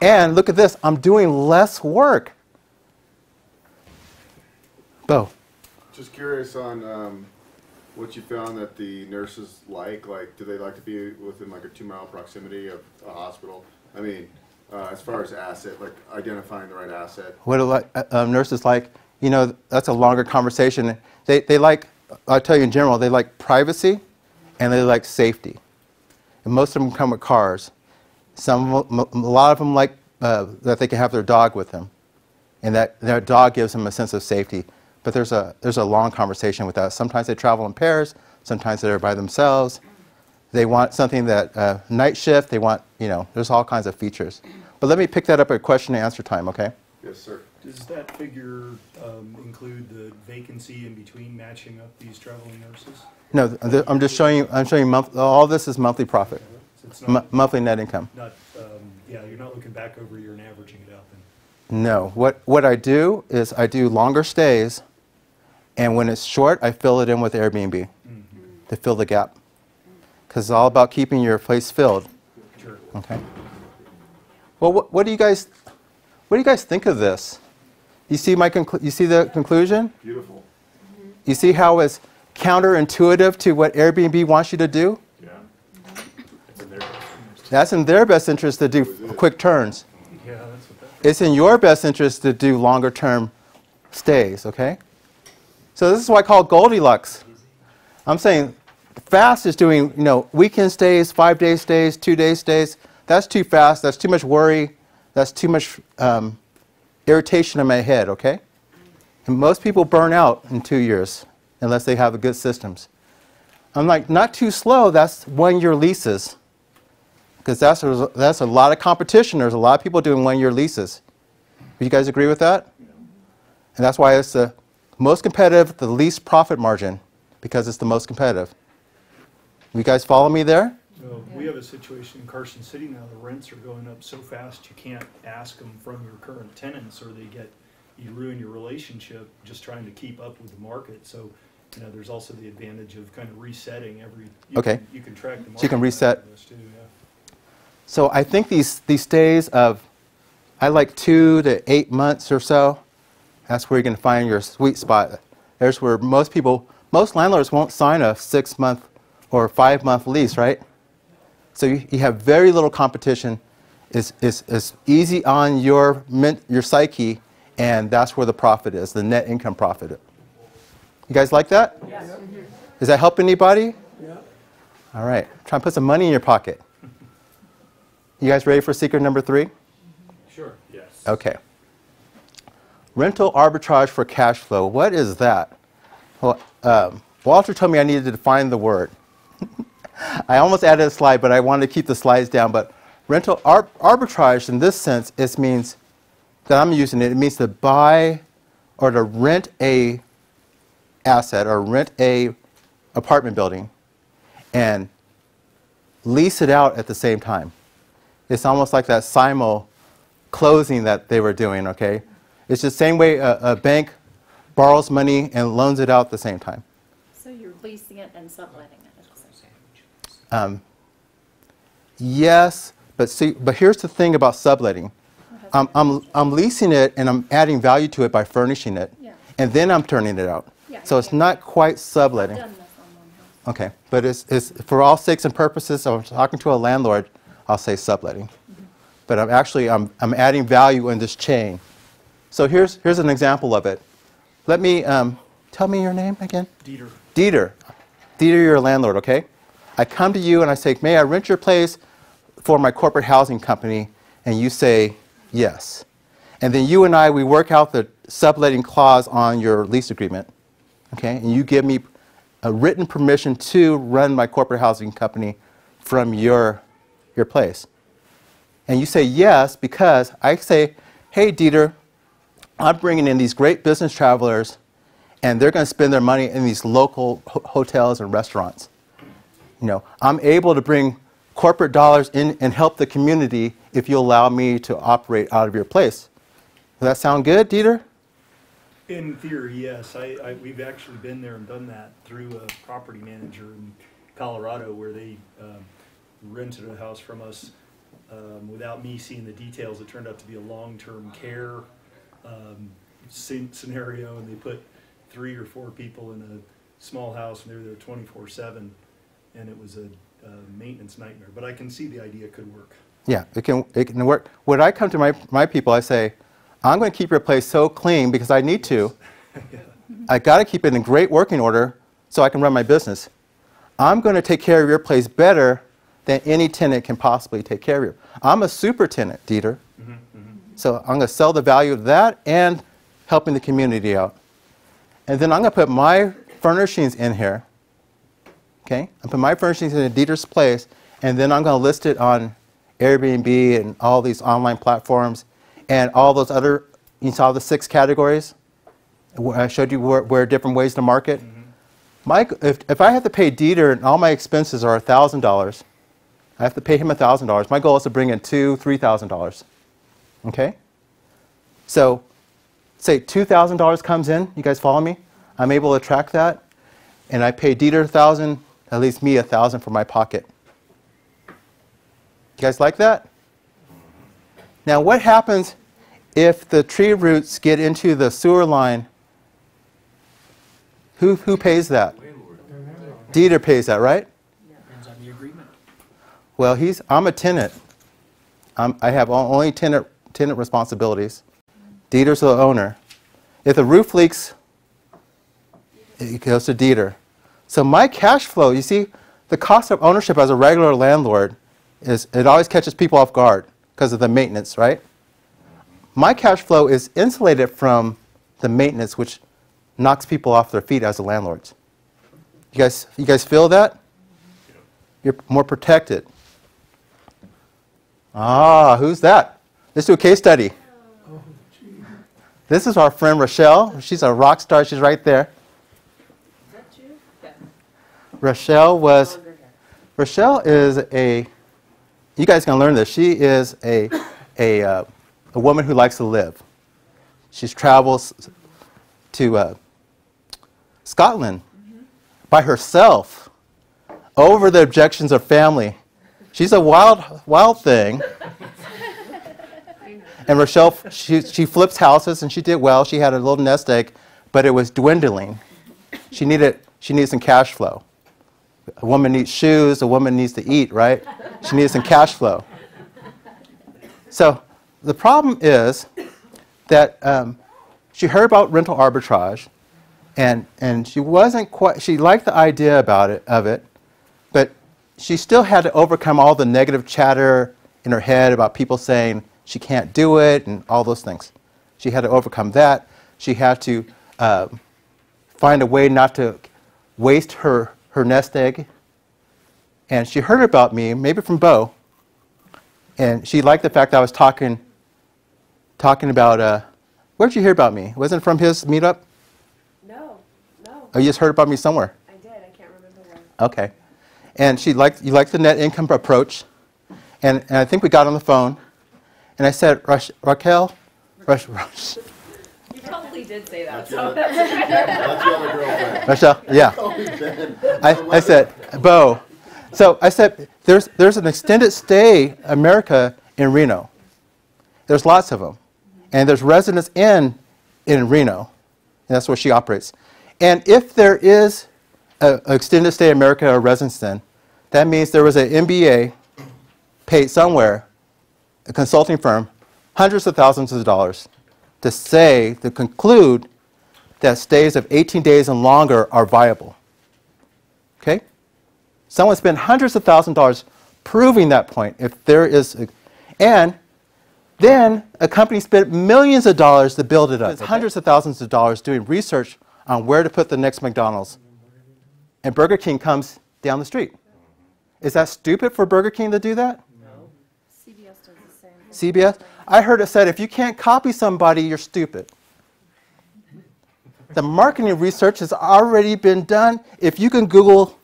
And look at this, I'm doing less work. Bo. Just curious on what you found that the nurses like. Like, do they like to be within like a 2-mile proximity of a hospital? I mean, as far as asset, like identifying the right asset. What do nurses like? You know, that's a longer conversation. They like, I'll tell you in general, they like privacy and they like safety. And most of them come with cars. A lot of them like that they can have their dog with them, and that their dog gives them a sense of safety. But there's a long conversation with that. Sometimes they travel in pairs. Sometimes they're by themselves. They want something that night shift. They want, you know, there's all kinds of features. But let me pick that up at question and answer time, okay? Yes, sir. Does that figure include the vacancy in between matching up these traveling nurses? No, I'm just showing you. I'm showing you all this is monthly profit, So it's not, monthly net income. not yeah, you're not looking back over a year and averaging it out then. No, what I do is I do longer stays, and when it's short, I fill it in with Airbnb to fill the gap. Because it's all about keeping your place filled. Sure. Okay. Well, what do you guys think of this? You see you see the conclusion? Beautiful. You see how it's counterintuitive to what Airbnb wants you to do? Yeah. It's in their best That's in their best interest to do quick turns. Yeah, that's what that. It's in your best interest to do longer term stays, okay? So this is why I call it Goldilocks. I'm saying fast is doing, weekend stays, 5-day stays, 2-day stays. That's too fast. That's too much worry. That's too much irritation in my head, okay? And most people burn out in 2 years unless they have good systems. I'm like, not too slow. That's 1-year leases. Because that's a lot of competition. There's a lot of people doing 1-year leases. Do you guys agree with that? And that's why it's the most competitive, the least profit margin, because it's the most competitive. You guys follow me there? Well, we have a situation in Carson City now. The rents are going up so fast you can't ask them from your current tenants, or you ruin your relationship just trying to keep up with the market. So, there's also the advantage of kind of resetting every. You can track the market. So you can reset. Too, yeah. So I think these stays of, I like 2 to 8 months or so. That's where you're going to find your sweet spot. There's where most landlords won't sign a 6-month or 5-month lease, right? So you have very little competition. It's easy on your psyche, and that's where the profit is, the net income profit. You guys like that? Yes. Does that help anybody? Yeah. All right. Try and put some money in your pocket. You guys ready for secret number 3? Sure, yes. Okay. Rental arbitrage for cash flow. What is that? Well, Walter told me I needed to define the word. I almost added a slide, but I wanted to keep the slides down. But rental arbitrage in this sense, it means that I'm using it. It means to buy or to rent a asset or rent a apartment building and lease it out at the same time. It's almost like that simul closing that they were doing, okay? It's the same way a bank borrows money and loans it out at the same time. So you're leasing it and subletting it at the same time? Yes, but here's the thing about subletting. I'm leasing it and I'm adding value to it by furnishing it, and then I'm turning it out. So it's not quite subletting. I've done this on one house. Okay, but it's for all sakes and purposes, I'm talking to a landlord, I'll say subletting. But I'm adding value in this chain. So here's an example of it. Let me, tell me your name again? Dieter. Dieter, you're a landlord, okay? I come to you and I say, may I rent your place for my corporate housing company? And you say, yes. And then you and I, we work out the subletting clause on your lease agreement, okay? And you give me a written permission to run my corporate housing company from your place. And you say yes because I say, hey, Dieter, I'm bringing in these great business travelers, and they're going to spend their money in these local hotels and restaurants. I'm able to bring corporate dollars in and help the community if you allow me to operate out of your place. Does that sound good, Dieter? In theory, yes. We've actually been there and done that through a property manager in Colorado where they rented a house from us without me seeing the details. It turned out to be a long-term care scenario, and they put 3 or 4 people in a small house, and they were there 24/7, and it was a maintenance nightmare. But I can see the idea could work. Yeah, it can work. When I come to my people, I say, I'm going to keep your place so clean because I need to. I got to keep it in great working order so I can run my business. I'm going to take care of your place better than any tenant can possibly take care of you. I'm a super tenant, Dieter. So I'm going to sell the value of that and helping the community out. And then I'm going to put my furnishings in here. Okay? I put my furnishings in Dieter's place, and then I'm going to list it on Airbnb and all these online platforms and all those other, you saw the 6 categories? I showed you where different ways to market. If I have to pay Dieter and all my expenses are $1,000, I have to pay him $1,000. My goal is to bring in $2,000, $3,000. Okay? So, say $2,000 comes in. You guys follow me? I'm able to track that, and I pay Dieter $1,000. That leaves me $1,000 for my pocket. You guys like that? Now, what happens if the tree roots get into the sewer line? Who pays that? Dieter pays that, right? Depends on the agreement. Well, I'm a tenant. I have only tenant responsibilities. Dieter's the owner. If the roof leaks, it goes to Dieter. So my cash flow, you see, the cost of ownership as a regular landlord it always catches people off guard because of the maintenance, right? My cash flow is insulated from the maintenance, which knocks people off their feet as a landlord. You guys feel that? You're more protected. Ah, who's that? Let's do a case study. This is our friend Rochelle. She's a rock star. She's right there. Is that you? Yeah. Rochelle is you guys can learn this. She is a woman who likes to live. She travels to Scotland by herself over the objections of family. She's a wild thing. And Rochelle, she flips houses, and she did well. She had a little nest egg, but it was dwindling. She needed some cash flow. A woman needs shoes. A woman needs to eat, right? She needs some cash flow. So the problem is that she heard about rental arbitrage, and she wasn't quite. She liked the idea of it, but she still had to overcome all the negative chatter in her head about people saying she can't do it and all those things. She had to overcome that. She had to find a way not to waste her nest egg. And she heard about me, maybe from Bo, and she liked the fact that I was talking about, where'd you hear about me? Wasn't it from his meetup? No. Oh, you just heard about me somewhere? I did, I can't remember where. Okay. And you liked the net income approach, and I think we got on the phone, and I said, Raquel, You probably did say that. That's your other girlfriend. Rochelle, yeah. I said, Bo. So I said, there's an extended stay America in Reno. There's lots of them. And there's residents in Reno. And that's where she operates. And if there is an extended stay America or residence in, that means there was an MBA paid somewhere, a consulting firm, hundreds of thousands of dollars to conclude that stays of 18 days and longer are viable. Okay? Someone spent hundreds of thousands of dollars proving that point. And then a company spent millions of dollars to build it up. Hundreds of thousands of dollars doing research on where to put the next McDonald's. And Burger King comes down the street. Is that stupid for Burger King to do that? No. CBS does the same. CBS? I heard it said, if you can't copy somebody, you're stupid. The marketing research has already been done. If you can Google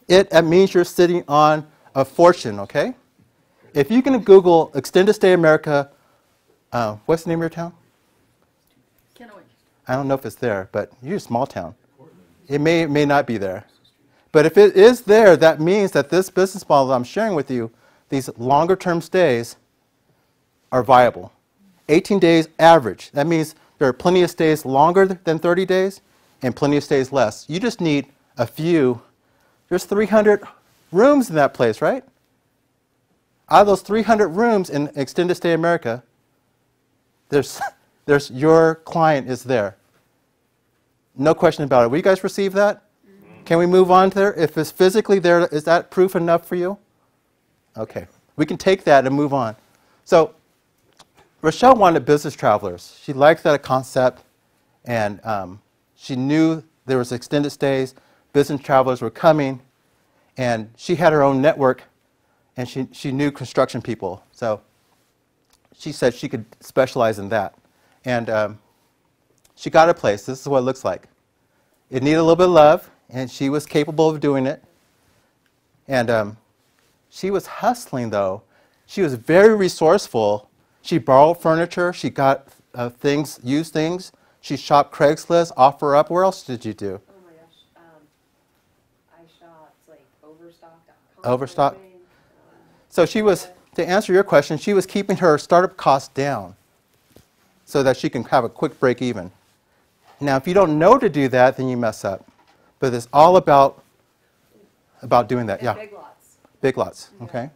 it, that means you're sitting on a fortune, okay? If you can Google Extended Stay America, what's the name of your town? Kennewick. I don't know if it's there, but you're a small town. It may not be there. But if it is there, that means that this business model that I'm sharing with you, these longer term stays, are viable. 18 days average. That means there are plenty of stays longer than 30 days and plenty of stays less. You just need a few. There's 300 rooms in that place, right? Out of those 300 rooms in Extended Stay America, there's your client is there. No question about it. Will you guys receive that? Can we move on there? If it's physically there, is that proof enough for you? Okay. We can take that and move on. So Rochelle wanted business travelers. She liked that concept, and she knew there was extended stays. Business travelers were coming, and she had her own network, and she knew construction people. So she said she could specialize in that. And she got a place. This is what it looks like. It needed a little bit of love, and she was capable of doing it. And she was hustling, though. She was very resourceful. She borrowed furniture. She got things, used things. She shopped Craigslist, OfferUp. Where else did you do? Oh my gosh. I shopped like Overstock.com. Overstock. So she was, to answer your question, she was keeping her startup costs down so that she can have a quick break even. Now, if you don't know to do that, then you mess up. But it's all about doing that. And yeah. Big Lots. Big Lots. Okay.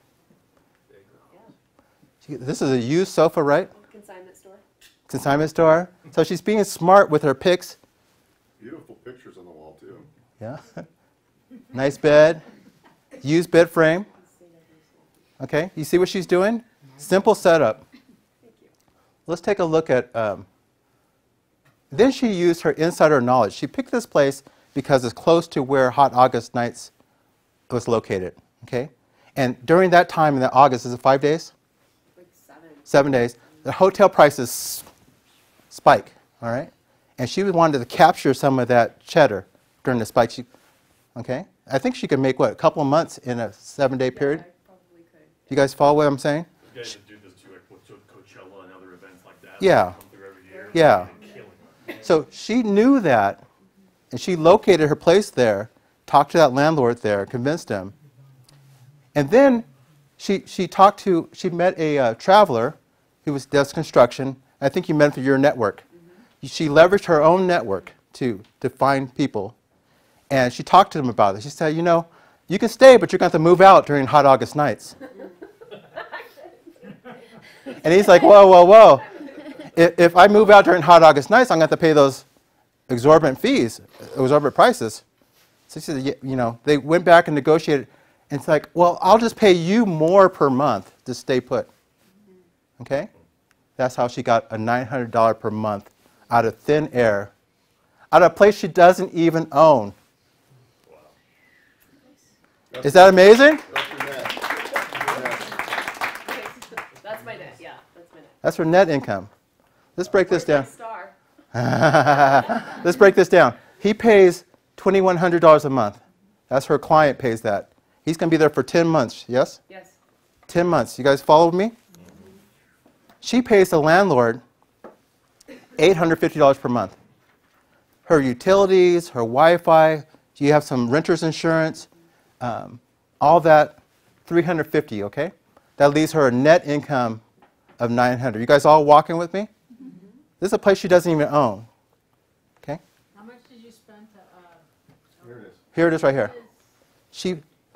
This is a used sofa, right? Consignment store. Consignment store. So she's being smart with her picks. Beautiful pictures on the wall too. Yeah. Nice bed. Used bed frame. Okay, you see what she's doing? Simple setup. Let's take a look at, then she used her insider knowledge. She picked this place because it's close to where Hot August Nights was located, okay? And during that time in the August, is it 5 days? Like 7. 7 days. The hotel prices spike, all right? And she wanted to capture some of that cheddar during the spike. Okay? I think she could make, what, a couple of months in a 7-day period? I probably could. You guys follow what I'm saying? You guys do this too, like with Coachella and other events like that. Yeah. Come through every year. Yeah. And killing it. So she knew that, and she located her place there, talked to that landlord there, convinced him. And then she met a traveler who does construction. I think you met him through your network. She leveraged her own network to find people. And she talked to them about it. She said, you know, you can stay, but you're going to have to move out during Hot August Nights. And he's like, whoa, whoa, whoa. If I move out during Hot August Nights, I'm going to have to pay those exorbitant fees, exorbitant prices. So she said, you know, they went back and negotiated. And it's like, well, I'll just pay you more per month to stay put. Okay? That's how she got a $900 per month out of thin air, out of a place she doesn't even own. Is that amazing? That's my net, yeah, that's my net. That's her net income. Let's break this down. Star. Let's break this down. He pays $2,100 a month. That's her client pays that. He's going to be there for 10 months, yes? Yes. 10 months. You guys follow me? She pays the landlord $850 per month. Her utilities, her Wi-Fi, you have some renter's insurance, all that, $350, okay? That leaves her a net income of $900. You guys all walking with me? This is a place she doesn't even own, okay? How much did you spend to, Here it is. Here it is right here.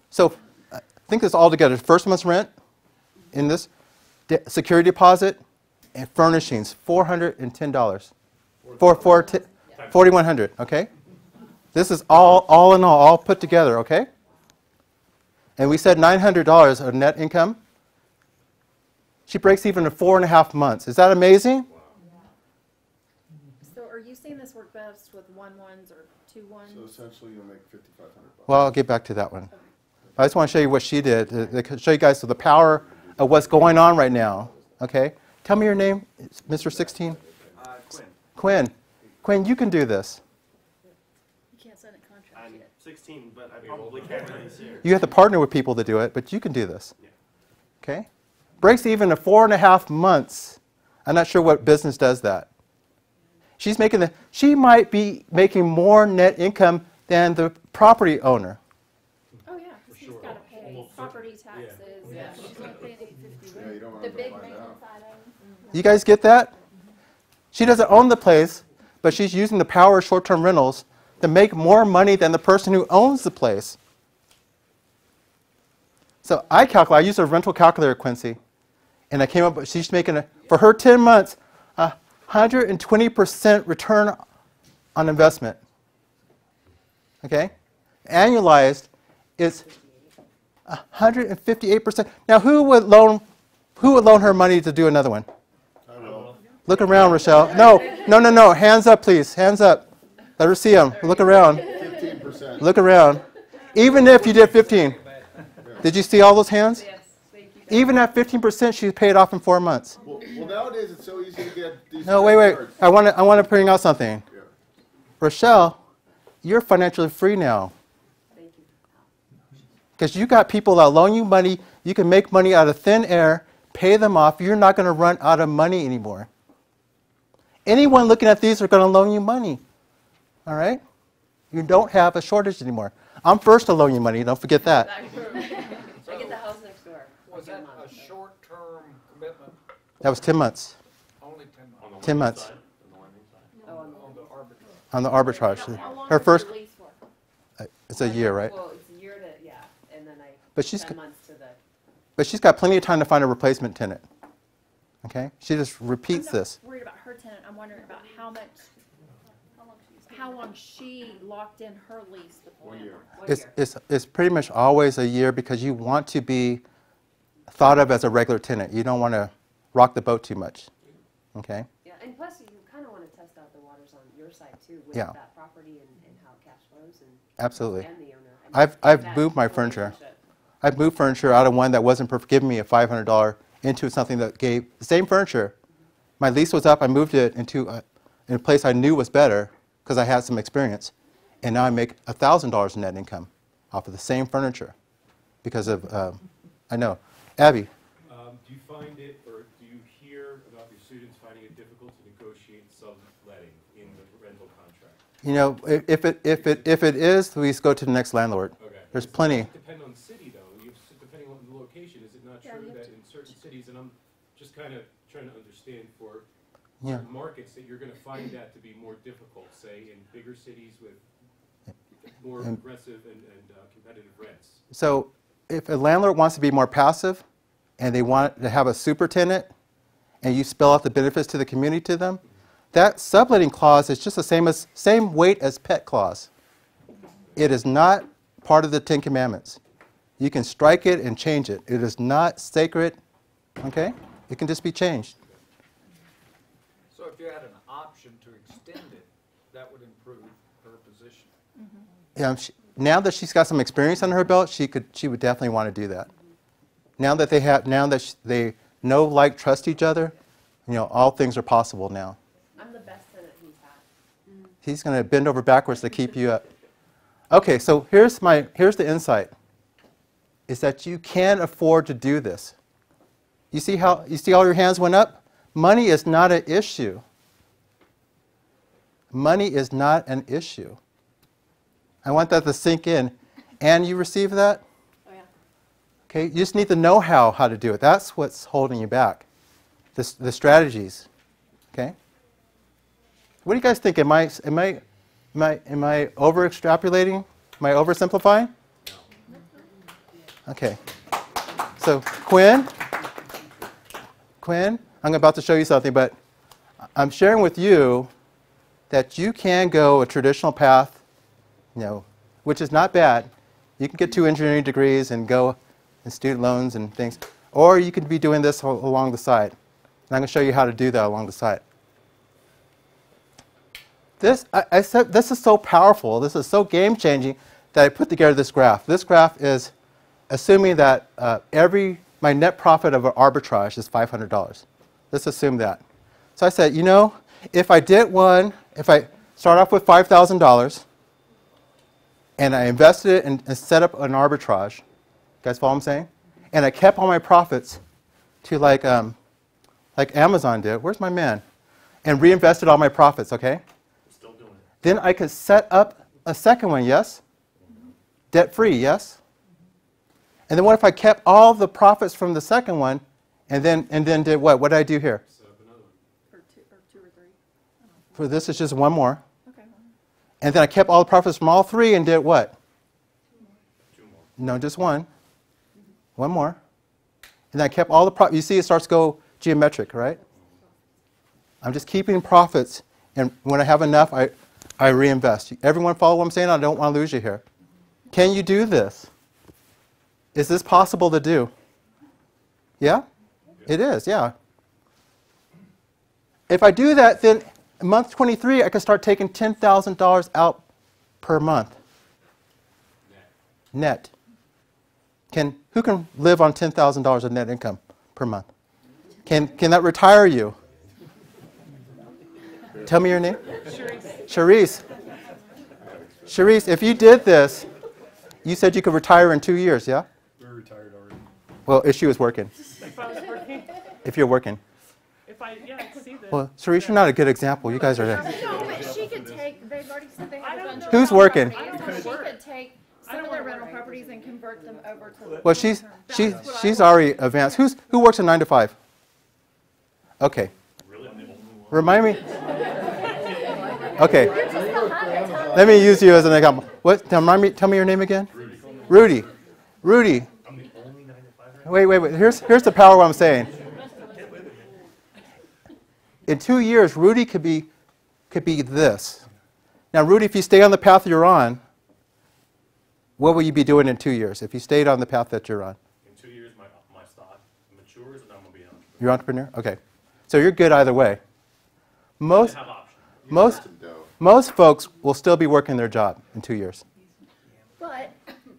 So I think this all together, first month's rent in this, security deposit, and furnishings, $410. $4,100, okay? This is all in all put together, okay? And we said $900 of net income. She breaks even in 4.5 months. Is that amazing? So are you saying this worked best with 1-1s or 2-1s? So essentially you'll make $5,500. Well, I'll get back to that one. I just want to show you what she did, to show you guys the power of what's going on right now, okay? Tell me your name, it's Mr. 16. Quinn. Quinn, you can do this. You can't sign a contract I'm yet. 16, but I probably can't really see her. You have to partner with people to do it, but you can do this. Okay? Breaks even in 4.5 months. I'm not sure what business does that. She might be making more net income than the property owner. Oh, yeah, because she's got to pay property taxes. Yeah. She's going to pay Yeah, you don't want the to big find maintenance out. items. You guys get that? She doesn't own the place, but she's using the power of short-term rentals to make more money than the person who owns the place. So I used a rental calculator, Quincy, and I came up with, she's making, for her 10 months, 120% return on investment. Okay? Annualized, it's 158%. Now, who would loan her money to do another one? I will. Look around, Rochelle. No. Hands up, please. Hands up. Let her see them. Look around. 15%. Look around. Even if you did 15. Did you see all those hands? Yes, thank you. Even at 15%, she's paid off in 4 months. Well, nowadays it's so easy to get these. No, wait. cards. I want to bring out something. Yeah. Rochelle, you're financially free now. Thank you. Because you got people that loan you money. You can make money out of thin air, pay them off. You're not going to run out of money anymore. Anyone looking at these are going to loan you money. All right? You don't have a shortage anymore. I'm first to loan you money. Don't forget that. I get the house next door. Was that a short-term commitment, That was 10 months. only 10 months? On the 10 lending months. side, on the lending side. Oh, On the arbitrage? On the arbitrage. How long Her is first, the lease for? it's a year, right? Well, it's a year to, yeah, and then But she's 10 months to the, But she's got plenty of time to find a replacement tenant. Okay? She just repeats this. I'm not worried about her tenant, I'm wondering about how long she locked in her lease with the 1 year. landlord. It's pretty much always a year because you want to be thought of as a regular tenant. You don't want to rock the boat too much. Okay? Yeah, and plus you kind of want to test out the waters on your side too with Yeah. that property and how it cash flows and Absolutely. and the owner. I've that moved my furniture. relationship. I've moved furniture out of one that wasn't giving me a $500 into something that gave the same furniture. My lease was up. I moved it into in a place I knew was better because I had some experience. And now I make $1,000 in net income off of the same furniture because of, I know. Abby? Do you find it, or do you hear about your students finding it difficult to negotiate subletting in the rental contract? You know, if it is, we just go to the next landlord. Okay. There's plenty. Does it depend on city, though? Depending on the location, is it not true that in certain cities, and I'm just kind of trying to understand for Yeah. certain markets, that you're going to find that to be more difficult, say, in bigger cities with more aggressive and competitive rents? So if a landlord wants to be more passive and they want to have a super tenant and you spell out the benefits to the community to them, that subletting clause is just the same weight as pet clause. It is not part of the 10 Commandments. You can strike it and change it. It is not sacred, okay? It can just be changed. So if you had an option to extend it, that would improve her position. Now that she's got some experience under her belt, she would definitely want to do that. Now that they know, like, trust each other, you know, all things are possible now. I'm the best tenant he's had. He's going to bend over backwards to keep you up. Okay, so here's the insight, is that you can afford to do this. You see how your hands went up? Money is not an issue. Money is not an issue. I want that to sink in. And you receive that? Oh, yeah. Okay, you just need the know-how how to do it. That's what's holding you back, the strategies. Okay? What do you guys think? Am I over-extrapolating? Am I oversimplifying? Okay. So Quinn, I'm about to show you something, but I'm sharing with you that you can go a traditional path, you know, which is not bad. You can get 2 engineering degrees and go in student loans and things, or you could be doing this along the side. And I'm going to show you how to do that along the side. I said this is so powerful, this is so game-changing that I put together this graph. This graph is assuming that my net profit of an arbitrage is $500. Let's assume that. So I said, you know, if I start off with $5,000 and I invested it and set up an arbitrage, you guys follow what I'm saying? And I kept all my profits to like Amazon did. Where's my man? And reinvested all my profits, okay? Still doing it. Then I could set up a second one, yes? Debt-free, yes? And then what if I kept all the profits from the second one and then did what? What did I do here? Set up another one. Or two or three. For this is just one more. Okay. And then I kept all the profits from all 3 and did what? 2 more. No, just one. One more. And then I kept all the profits. You see it starts to go geometric, right? I'm just keeping profits, and when I have enough, I reinvest. Everyone follow what I'm saying? I don't want to lose you here. Can you do this? Is this possible to do? Yeah? It is, yeah. If I do that, then month 23, I can start taking $10,000 out per month. Net. Who can live on $10,000 of net income per month? Can that retire you? Tell me your name. Charisse. Charisse, if you did this, you said you could retire in 2 years, yeah? We're retired already. Well, if she was working. If I was working, If you're working. I see this. Well, Charisse, you're not a good example. You guys are there. No, but she could take, they've already said they have a bunch of. Who's rental working? properties, so she could take some of their rental properties and convert them over to. Well, she's already advanced. Who works a 9 to 5? Okay. Really? I'm the only one. Remind me. Okay. Let me use you as an example. What? Tell me your name again. Rudy. Rudy. I'm the only 9 to 5 right now. Wait. Here's the power of what I'm saying. in 2 years, Rudy could be this. Now, Rudy, if you stay on the path you're on, what will you be doing in 2 years if you stayed on the path that you're on? In 2 years, my stock matures and I'm gonna be an entrepreneur. You're an entrepreneur? Okay. So you're good either way. Most folks will still be working their job in 2 years. But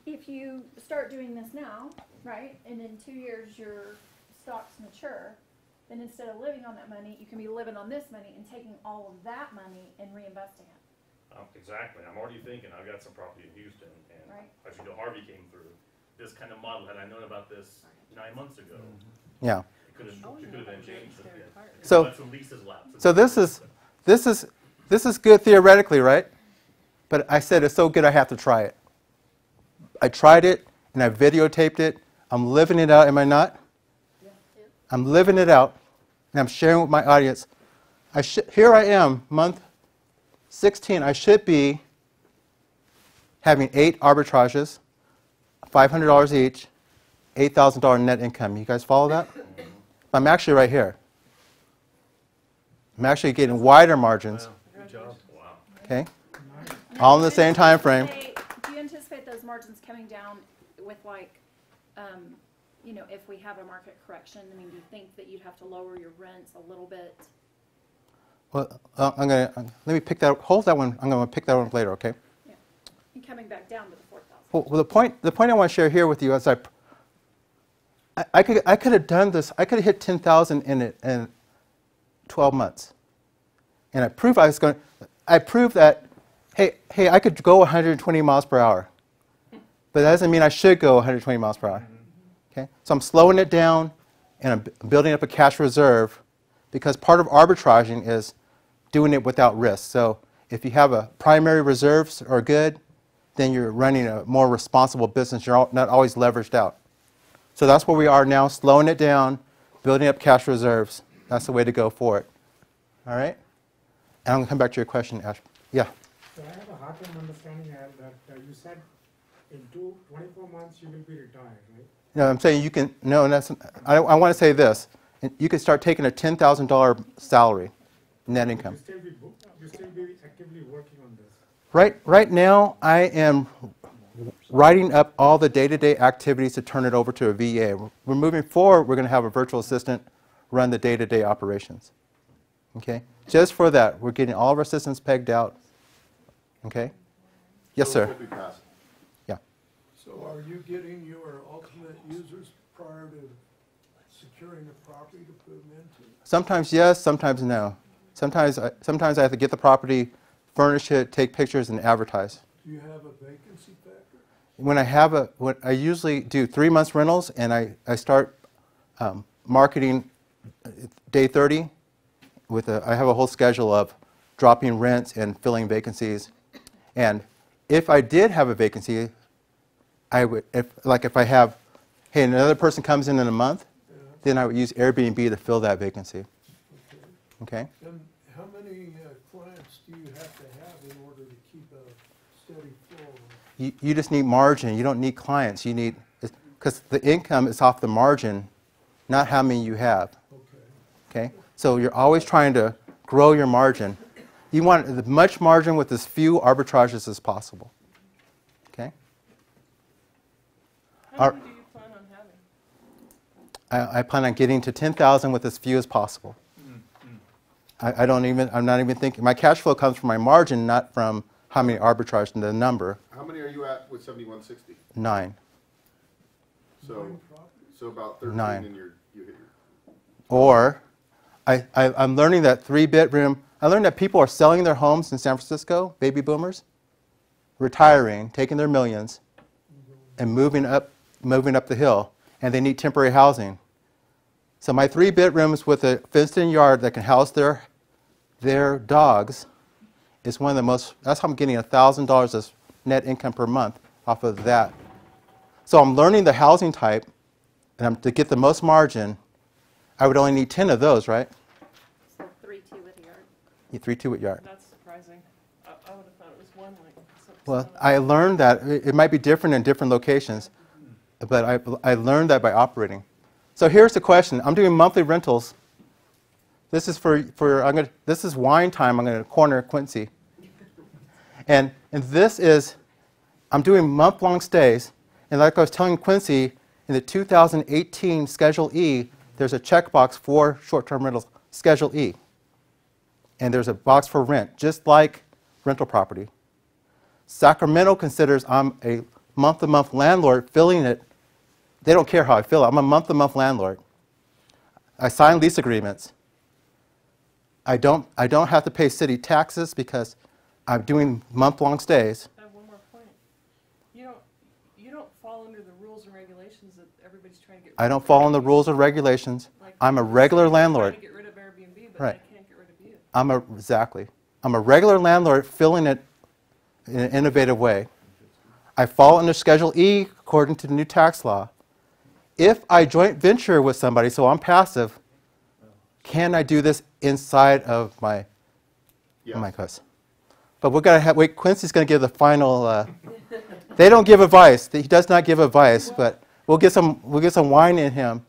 if you start doing this now, right, and in 2 years your stock's mature, then instead of living on that money, you can be living on this money and taking all of that money and reinvesting it. Exactly. I'm already thinking, I've got some property in Houston, and Right. as you know, Harvey came through. This kind of model, had I known about this 9 months ago, Yeah. it could have been changed. So- Let some leases lapse. So this is good theoretically, right? But I said it's so good I have to try it. I tried it and I videotaped it. I'm living it out, am I not? I'm living it out and I'm sharing with my audience. Here I am, month 16. I should be having 8 arbitrages, $500 each, $8,000 net income. You guys follow that? I'm actually right here. I'm actually getting wider margins. Good job. Wow. Okay? All in the same time frame. Do you anticipate those margins coming down with like, you know, if we have a market correction? I mean, do you think that you'd have to lower your rents a little bit? Well, let me pick that. Hold that one. I'm going to pick that one up later. Okay. Yeah. And coming back down to the 4,000. Well, the point I want to share here with you is I could have done this. I could have hit 10,000 in 12 months, and I proved I was going. I proved that hey, I could go 120 miles per hour, but that doesn't mean I should go 120 miles per hour. Okay, so I'm slowing it down, and I'm building up a cash reserve, because part of arbitraging is doing it without risk. So if you have a primary reserves are good, then you're running a more responsible business. You're not always leveraged out. So that's where we are now, slowing it down, building up cash reserves. That's the way to go for it. All right? And I'm going to come back to your question, Ash. Yeah? So I have a hard time understanding that you said in 24 months you will be retired, right? No, I'm saying you can, no, that's, I want to say this. You can start taking a $10,000 salary, net income. You still be actively working on this. Right now, I am writing up all the day-to-day activities to turn it over to a VA. We're moving forward, we're going to have a virtual assistant run the day-to-day operations. Okay? Just for that, we're getting all of our systems pegged out. Okay? Yes, sir. Yeah. So are you getting your ultimate users prior to securing the property to put them into? Sometimes yes, sometimes no. Sometimes I have to get the property, furnish it, take pictures, and advertise. Do you have a vacancy factor? When I usually do 3 months rentals, and I start marketing day 30 I have a whole schedule of dropping rents and filling vacancies. And if I did have a vacancy, I would, if I have, hey, another person comes in a month, then I would use Airbnb to fill that vacancy. Okay? And how many clients do you have to have in order to keep a steady flow? You just need margin. You don't need clients. You need, because the income is off the margin, not how many you have. Okay? So you're always trying to grow your margin. You want as much margin with as few arbitrages as possible. Okay? How many do you plan on having? I plan on getting to 10,000 with as few as possible. I'm not even thinking, my cash flow comes from my margin, not from how many arbitrage and the number. How many are you at with 7160? 9. So about 13 9. and you hit your... Or I'm learning that 3-bedroom, I learned that people are selling their homes in San Francisco, baby boomers, retiring, taking their millions, and moving up the hill, and they need temporary housing. So my 3 bedrooms with a fenced-in yard that can house their dogs is one of the most, that's how I'm getting $1,000 as net income per month off of that. So I'm learning the housing type, and to get the most margin, I would only need 10 of those, right? So 3-2 with yard. 3-2 with yard. That's surprising. I would have thought it was one like. Well, I learned that it might be different in different locations, but I learned that by operating. So here's the question. I'm doing monthly rentals. This is this is wine time. I'm going to corner Quincy. And this is, I'm doing month-long stays. And like I was telling Quincy, in the 2018 Schedule E, there's a checkbox for short-term rentals, Schedule E. And there's a box for rent, just like rental property. Sacramento considers I'm a month-to-month landlord filling it. They don't care how I fill it. I'm a month-to-month landlord. I sign lease agreements. I don't have to pay city taxes because I'm doing month-long stays. I have one more point. You don't fall under the rules and regulations that everybody's trying to get rid of. I don't fall under the rules and regulations. I'm a regular landlord. Trying to get rid of Airbnb, but Right. they can't get rid of you. Exactly. I'm a regular landlord filling it in an innovative way. I fall under Schedule E according to the new tax law. If I joint venture with somebody, so I'm passive, can I do this inside of my house? But we're going to wait. Quincy's going to give the final. They don't give advice. He does not give advice, but we'll get some wine in him,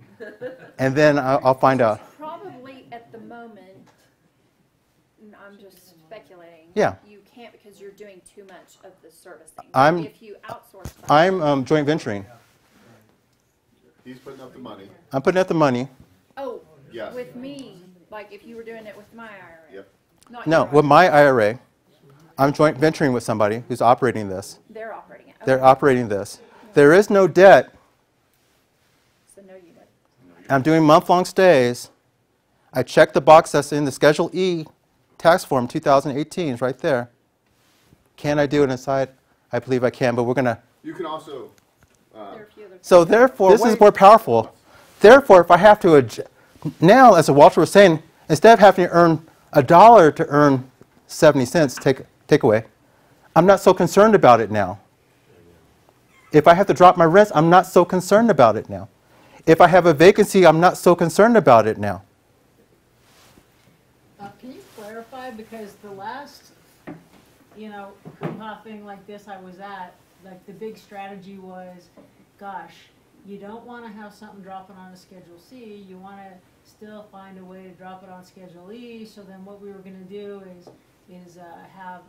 and then I'll find out. Probably at the moment, and I'm just speculating. Yeah. You can't because you're doing too much of the servicing. I'm- If you outsource that. I'm joint venturing. He's putting up the money. I'm putting out the money. Oh, Yes. with me, like if you were doing it with my IRA. Yep. Not No, your with my IRA, I'm joint venturing with somebody who's operating this. They're operating it. They're operating this. There is no debt. So no unit. I'm doing month-long stays. I checked the box that's in the Schedule E tax form 2018 is right there. Can I do it inside? I believe I can, but we're going to. You can also, There are a few other So therefore, this is more powerful. Therefore, if I have to, now, as Walter was saying, instead of having to earn $1 to earn 70 cents take away, I'm not so concerned about it now. If I have to drop my rents, I'm not so concerned about it now. If I have a vacancy, I'm not so concerned about it now. Can you clarify, because the last, hoo-ha thing like this I was at, like the big strategy was, gosh, you don't want to have something dropping on a Schedule C, you want to still find a way to drop it on Schedule E, so then what we were going to do is have,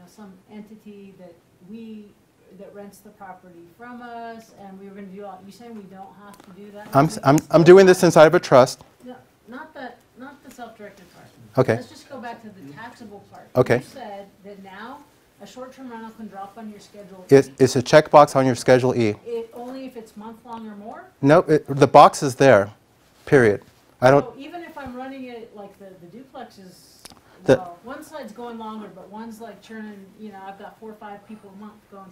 some entity that rents the property from us, and we were going to do all, you saying we don't have to do that? I'm doing this inside of a trust. No, not the self-directed part. Okay. Let's just go back to the taxable part. Okay. You said that now a short-term rental can drop on your Schedule. It's a checkbox on your Schedule E. Only if it's month-long or more? No, the box is there, period. I don't. So even if I'm running it like the duplex is, The- well, one side's going longer, but one's like churning, I've got 4 or 5 people a month going.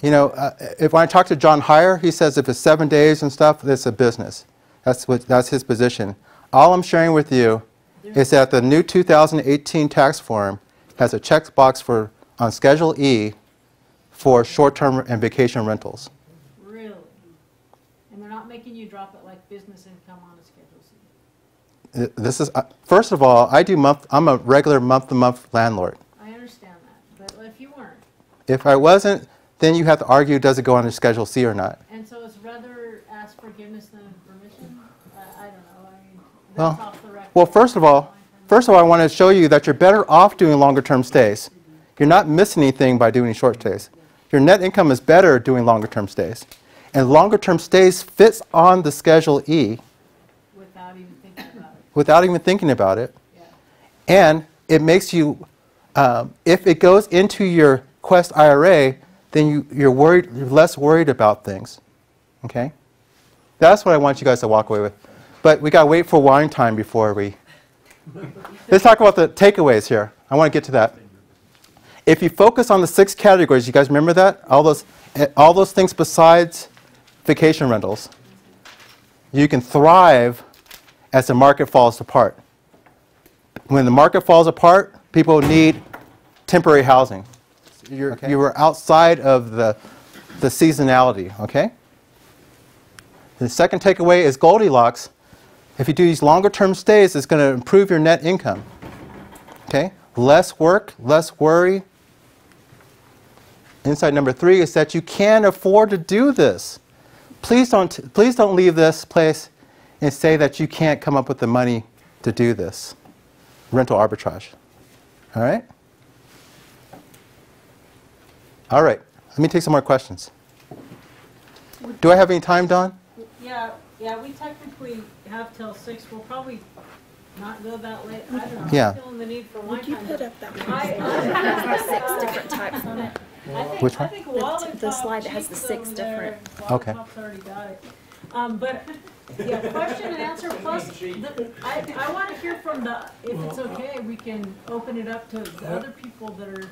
If I talk to John Heyer, he says if it's 7 days and stuff, that's a business. That's his position. All I'm sharing with you is that the new 2018 tax form has a checkbox on Schedule E for short-term and vacation rentals. Really? And they're not making you drop it like business income on a Schedule C? This is first of all, I'm a regular month-to-month landlord. I understand that, but if you weren't, If I wasn't, then you have to argue, does it go on the Schedule C or not? and so it's rather ask forgiveness than permission? I don't know, that's Well, off the record. well, first of all, I want to show you that you're better off doing longer-term stays. You're not missing anything by doing short stays. Your net income is better doing longer-term stays. And longer-term stays fits on the Schedule E Without even thinking about it. without even thinking about it. Yeah. And it makes you, if it goes into your Quest IRA, then you're less worried about things. Okay? That's what I want you guys to walk away with. But we got to wait for wine time before we. Let's talk about the takeaways here. I want to get to that. If you focus on the 6 categories, you guys remember that? All those things besides vacation rentals, you can thrive as the market falls apart. When the market falls apart, people need temporary housing. You were outside of the seasonality, okay? The second takeaway is Goldilocks. If you do these longer-term stays, it's going to improve your net income, okay? Less work, less worry. Insight number 3 is that you can afford to do this. Please don't leave this place and say that you can't come up with the money to do this. rental arbitrage. All right? All right. Let me take some more questions. Do I have any time, Dawn? Yeah, we technically have till 6. We'll probably not go that late. I don't know. Yeah. I'm feeling the need for wine time. Put up that I- 6 different types on it. Which one? I think Wally The slide that has the 6 different. Okay. Pop's already got it. But, yeah, question and answer plus, I want to hear from the, if it's okay, we can open it up to the other people that are,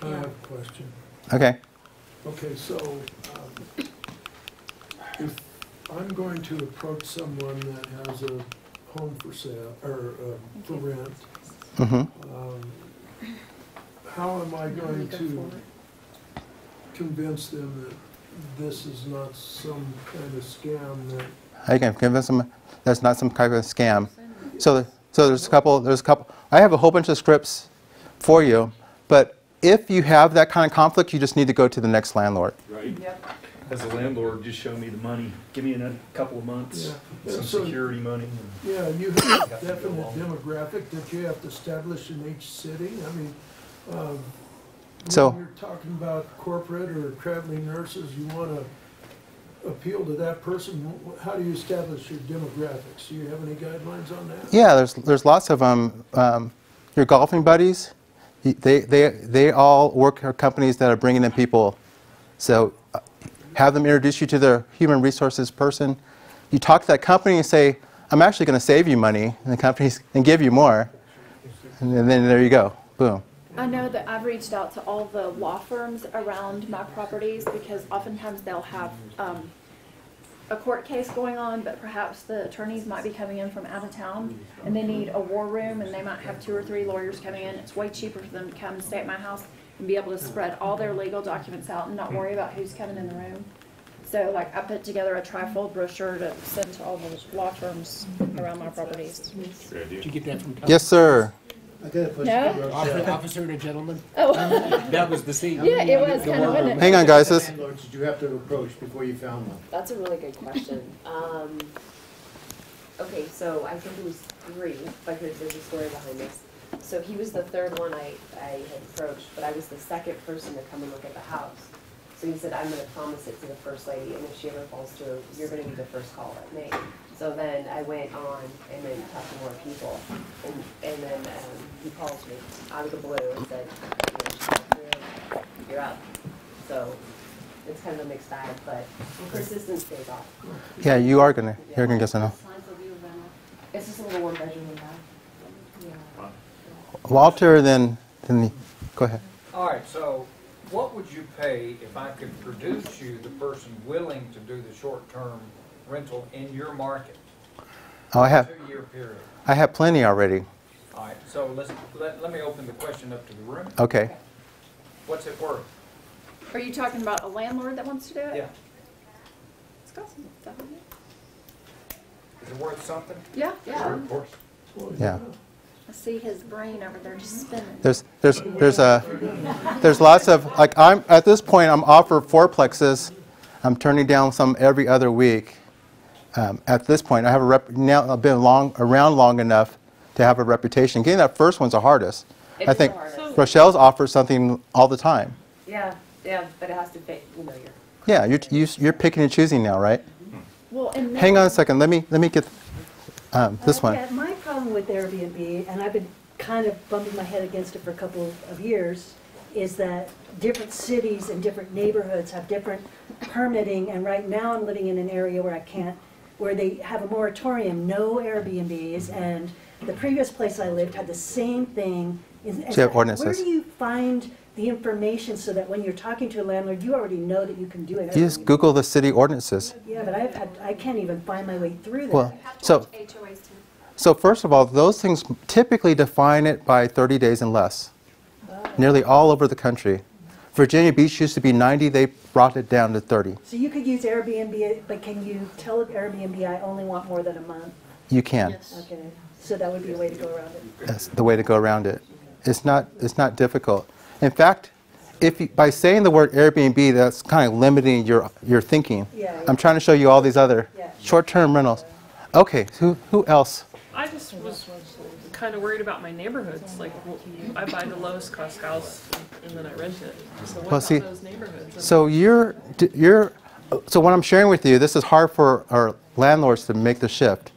I have a question. Okay. Okay, so, if I'm going to approach someone that has a home for sale, or for rent, Mm-hmm. how am I going to convince them that this is not some kind of scam that? I can convince them that's not some kind of scam. So there's a couple. I have a whole bunch of scripts for you, but if you have that kind of conflict, you just need to go to the next landlord. Right. As a landlord, just show me the money. Give me a couple of months, some security money. Yeah, you have a definite demographic that you have to establish in each city. I mean, So- when you're talking about corporate or traveling nurses, you want to appeal to that person. How do you establish your demographics? Do you have any guidelines on that? Yeah, there's lots of your golfing buddies. They all work for companies that are bringing in people. So have them introduce you to their human resources person. You talk to that company and say, I'm actually going to save you money, and the companies and give you more. And then there you go. Boom. I know that I've reached out to all the law firms around my properties because oftentimes they'll have a court case going on, but perhaps the attorneys might be coming in from out of town and they need a war room and they might have 2 or 3 lawyers coming in. It's way cheaper for them to come and stay at my house and be able to spread all their legal documents out and not worry about who's coming in the room. So like I put together a trifold brochure to send to all the law firms around my properties. Did you get that from Tom? Yes, sir. I got a No? Officer and a gentleman? Oh. That was the scene. Yeah, it was kind of, wasn't it? Hang on, guys. How many landlords did you have to approach before you found one? That's a really good question. Okay, so I think it was 3, because there's a story behind this. So he was the 3rd one I had approached, but I was the 2nd person to come and look at the house. So he said, I'm gonna promise it to the first lady, and if she ever falls through, you're gonna be the first call at me. So then I went on and then talked to more people, and then he calls me out of the blue and said, you're up. So it's kind of a mixed bag, but persistence pays off. Yeah, you're gonna get some. It's just a little 1-bedroom house. Walter, then go ahead. All right, so what would you pay if I could produce you the person willing to do the short-term rental in your market? Oh, I have. 2-year period. I have plenty already. All right, so let me open the question up to the room. Okay. What's it worth? Are you talking about a landlord that wants to do it? Yeah. It's got some stuff in it. Is it worth something? Yeah, Sure, yeah. of course. Yeah. I see his brain over there just spinning. There's lots of, like, I'm at this point I'm offered 4plexes. I'm turning down some every other week. At this point, I have now I've been around long enough to have a reputation. Getting that first one's the hardest. I think Rochelle's offers something all the time. Yeah, but it has to fit, your. Yeah, you're picking and choosing now, right? Well, and Hang on a second. Let me get this one. Yeah, my problem with Airbnb, and I've been kind of bumping my head against it for a couple of years, is that different cities and different neighborhoods have different permitting, and right now I'm living in an area where they have a moratorium, no Airbnbs, and the previous place I lived had the same thing. So you have ordinances. Where do you find the information so that when you're talking to a landlord, you already know that you can do it? You just Google the city ordinances. Yeah, but I can't even find my way through that. Well, so first of all, those things typically define it by 30 days and less. Nearly all over the country. Virginia Beach used to be 90, they brought it down to 30. So you could use Airbnb, but can you tell Airbnb I only want more than a month? You can. Okay, so that would be a way to go around it. That's the way to go around it. It's not difficult. In fact, by saying the word Airbnb, that's kind of limiting your thinking. Yeah. I'm trying to show you all these other short-term rentals. Okay, who else? I just was kind of worried about my neighborhoods. Like, I buy the lowest cost house and then I rent it. So what about those neighborhoods? So so what I'm sharing with you, this is hard for our landlords to make the shift,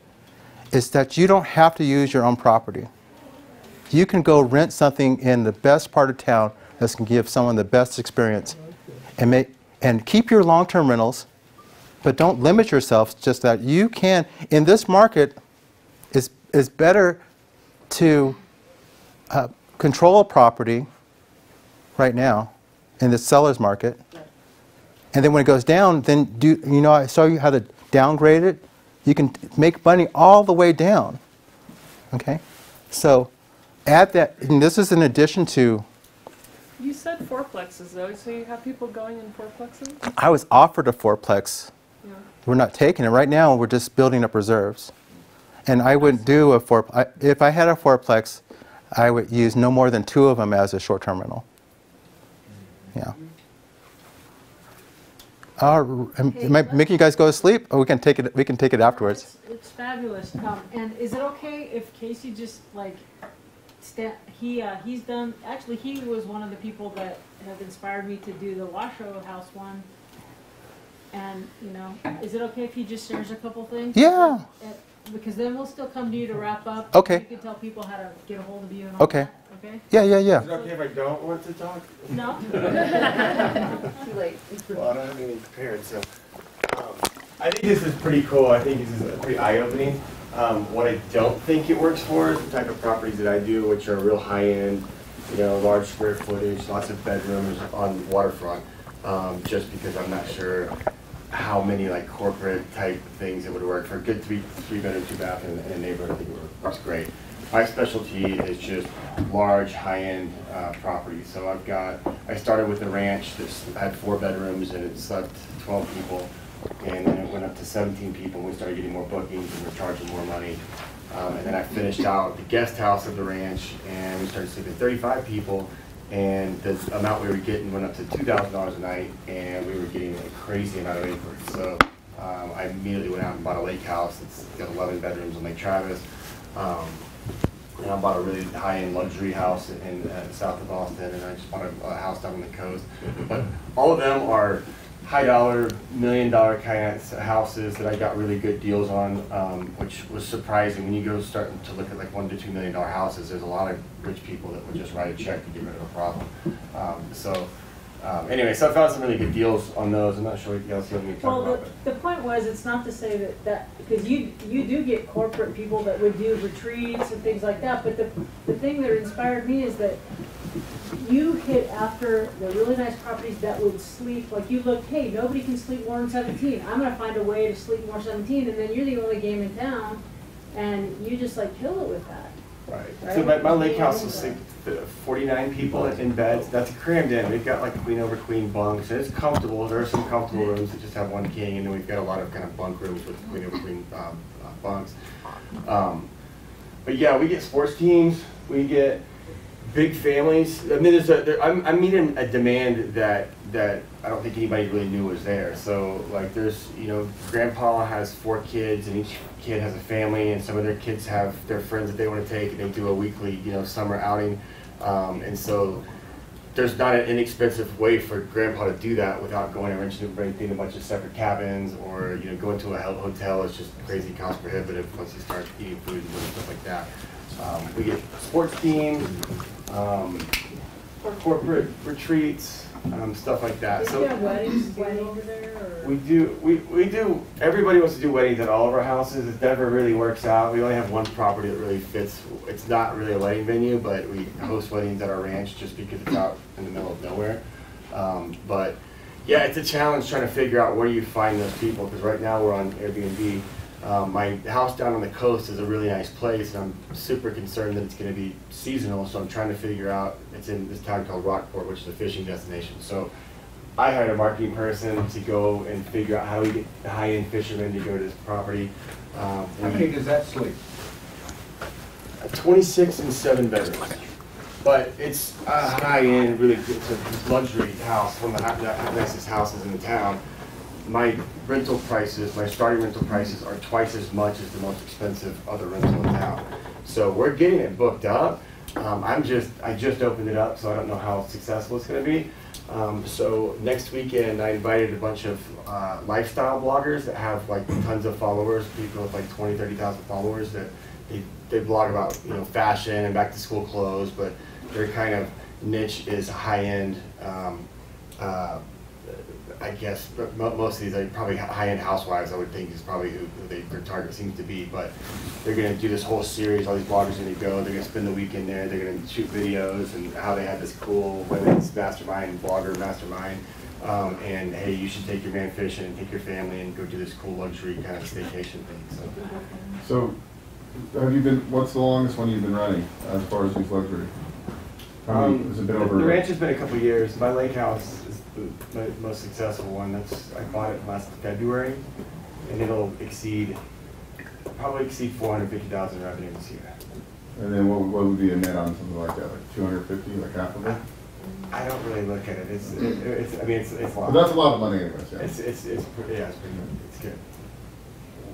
is that you don't have to use your own property. You can go rent something in the best part of town that's going to give someone the best experience, and keep your long-term rentals, but don't limit yourself. Just that you can, in this market, is better to control a property right now in the seller's market. And then when it goes down, then I show you how to downgrade it. You can make money all the way down. Okay? So add that, and this is in addition to. You said fourplexes though, so you have people going in fourplexes? I was offered a fourplex. Yeah. We're not taking it. Right now, we're just building up reserves. And I wouldn't do if I had a fourplex, I would use no more than 2 of them as a short-term rental. Yeah. Am I making you guys go to sleep? Or we can take it afterwards. It's fabulous. And is it okay if Casey just like, he's done, actually he was one of the people that have inspired me to do the Washoe House one. And, is it okay if he just shares a couple things? Yeah. Because then we'll still come to you to wrap up. Okay. You can tell people how to get a hold of you and all Okay. that. Okay? Yeah. Is it okay if I don't want to talk? No. Too late. Well, I don't have anything prepared, so. I think this is pretty cool. I think this is pretty eye-opening. What I don't think it works for is the type of properties that I do, which are real high-end, large square footage, lots of bedrooms on waterfront, just because I'm not sure how many like corporate type things it would work. For a good three-bedroom, 2-bath in a neighborhood, I think it works great. My specialty is just large, high-end properties. So I started with a ranch that had 4 bedrooms and it slept 12 people. And then it went up to 17 people and we started getting more bookings and we're charging more money. And then I finished out the guest house of the ranch and we started sleeping 35 people. And the amount we were getting went up to $2,000 a night, and we were getting a crazy amount of acreage. So I immediately went out and bought a lake house. It's got 11 bedrooms on Lake Travis. And I bought a really high-end luxury house in south of Boston, and I just bought a house down on the coast. But all of them are high-dollar, million-dollar kind of houses that I got really good deals on, which was surprising. When you go starting to look at like $1 to $2 million houses, there's a lot of rich people that would just write a check to get rid of a problem. Anyway, so I found some really good deals on those. I'm not sure what else you want me to talk about. Well, the point was, it's not to say that because you do get corporate people that would do retreats and things like that, but the thing that inspired me is that you hit after the really nice properties that would sleep, like you look, hey, nobody can sleep more than 17. I'm going to find a way to sleep more 17, and then you're the only game in town, and you just like kill it with that. Right. So my lake house will sleep 49 people in beds. That's crammed in. We've got like queen over queen bunks, and it's comfortable. There are some comfortable rooms that just have 1 king, and then we've got a lot of kind of bunk rooms with queen over queen bunks. But yeah, we get sports teams. We get big families. I mean, I'm meeting a demand that I don't think anybody really knew was there. So like there's, grandpa has 4 kids and each kid has a family and some of their kids have their friends that they want to take and they do a weekly, summer outing. And so there's not an inexpensive way for grandpa to do that without going and renting a bunch of separate cabins or, going to a hotel. It's just crazy cost prohibitive once you start eating food and doing stuff like that. We get sports teams, corporate retreats, stuff like that. Do you have weddings there? Or? We do. Everybody wants to do weddings at all of our houses. It never really works out. We only have one property that really fits. It's not really a wedding venue, but we host weddings at our ranch just because it's out in the middle of nowhere. But yeah, it's a challenge trying to figure out where you find those people because right now we're on Airbnb. My house down on the coast is a really nice place, and I'm super concerned that it's going to be seasonal, so I'm trying to figure out, it's in this town called Rockport, which is a fishing destination. So I hired a marketing person to go and figure out how we get the high-end fishermen to go to this property. How many does that sleep? 26 and 7 bedrooms. But it's a high-end, really good, it's a luxury house, one of the nicest houses in the town. my rental prices, my starting rental prices are twice as much as the most expensive other rental in town. So we're getting it booked up. I just opened it up, so I don't know how successful it's going to be. So next weekend, I invited a bunch of lifestyle bloggers that have like tons of followers, people with like 20, 30,000 followers that they blog about, you know, fashion and back to school clothes, but their kind of niche is high-end, I guess, but most of these are probably high-end housewives, I would think, is probably who their target seems to be. But they're going to do this whole series, all these bloggers are going to go, they're going to spend the weekend there, they're going to shoot videos and how they have this cool women's mastermind, blogger mastermind. And hey, you should take your man fishing and take your family and go do this cool luxury kind of staycation thing. So, have you been, what's the longest one you've been running as far as these luxury? Has it been over? The ranch has been a couple years. My lake house is the most successful one. I bought it last February, and it'll probably exceed 450,000 revenue this year. And then what would be a net on something like that, like 250, like half of it? I don't really look at it. It's I mean, it's a lot. But that's a lot of money anyways, yeah. It's pretty good. It's good.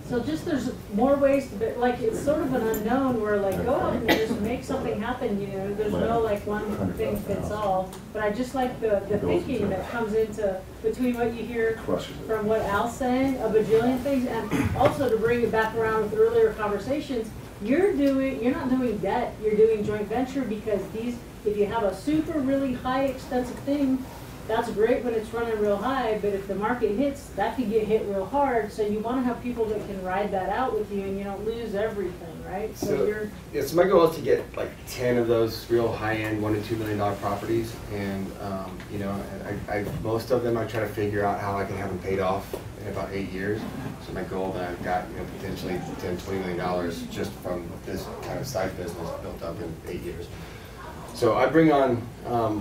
So just there's more ways to be, like, it's sort of an unknown where like go out and just make something happen, you know, there's no like one thing fits all. But I just like the thinking that comes into between what you hear from what Al's saying, a bajillion things, and also to bring it back around with earlier conversations, you're not doing debt, you're doing joint venture, because if you have a super really high expensive thing, that's great when it's running real high, but if the market hits, that could get hit real hard. So you want to have people that can ride that out with you, and you don't lose everything, right? So my goal is to get like 10 of those real high-end $1 to $2 million properties, and you know, most of them I try to figure out how I can have them paid off in about 8 years. So my goal that I've got, you know, potentially $10–20 million just from this kind of side business built up in 8 years. So I bring on,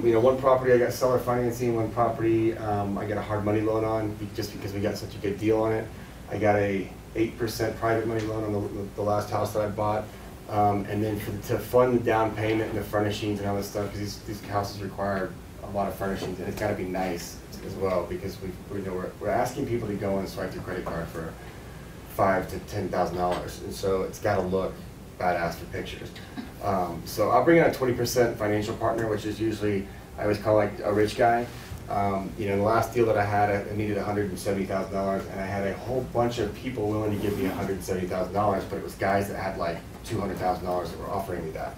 you know, one property I got seller financing, one property I got a hard money loan on just because we got such a good deal on it. I got a 8% private money loan on the last house that I bought, and then to fund the down payment and the furnishings and all this stuff, because these houses require a lot of furnishings, and it's got to be nice as well, because we're asking people to go and swipe their credit card for $5,000 to $10,000, and so it's got to look badass for pictures. So I'll bring in a 20% financial partner, which is usually, I always call like a rich guy. You know, the last deal that I had, I needed $170,000, and I had a whole bunch of people willing to give me $170,000, but it was guys that had like $200,000 that were offering me that.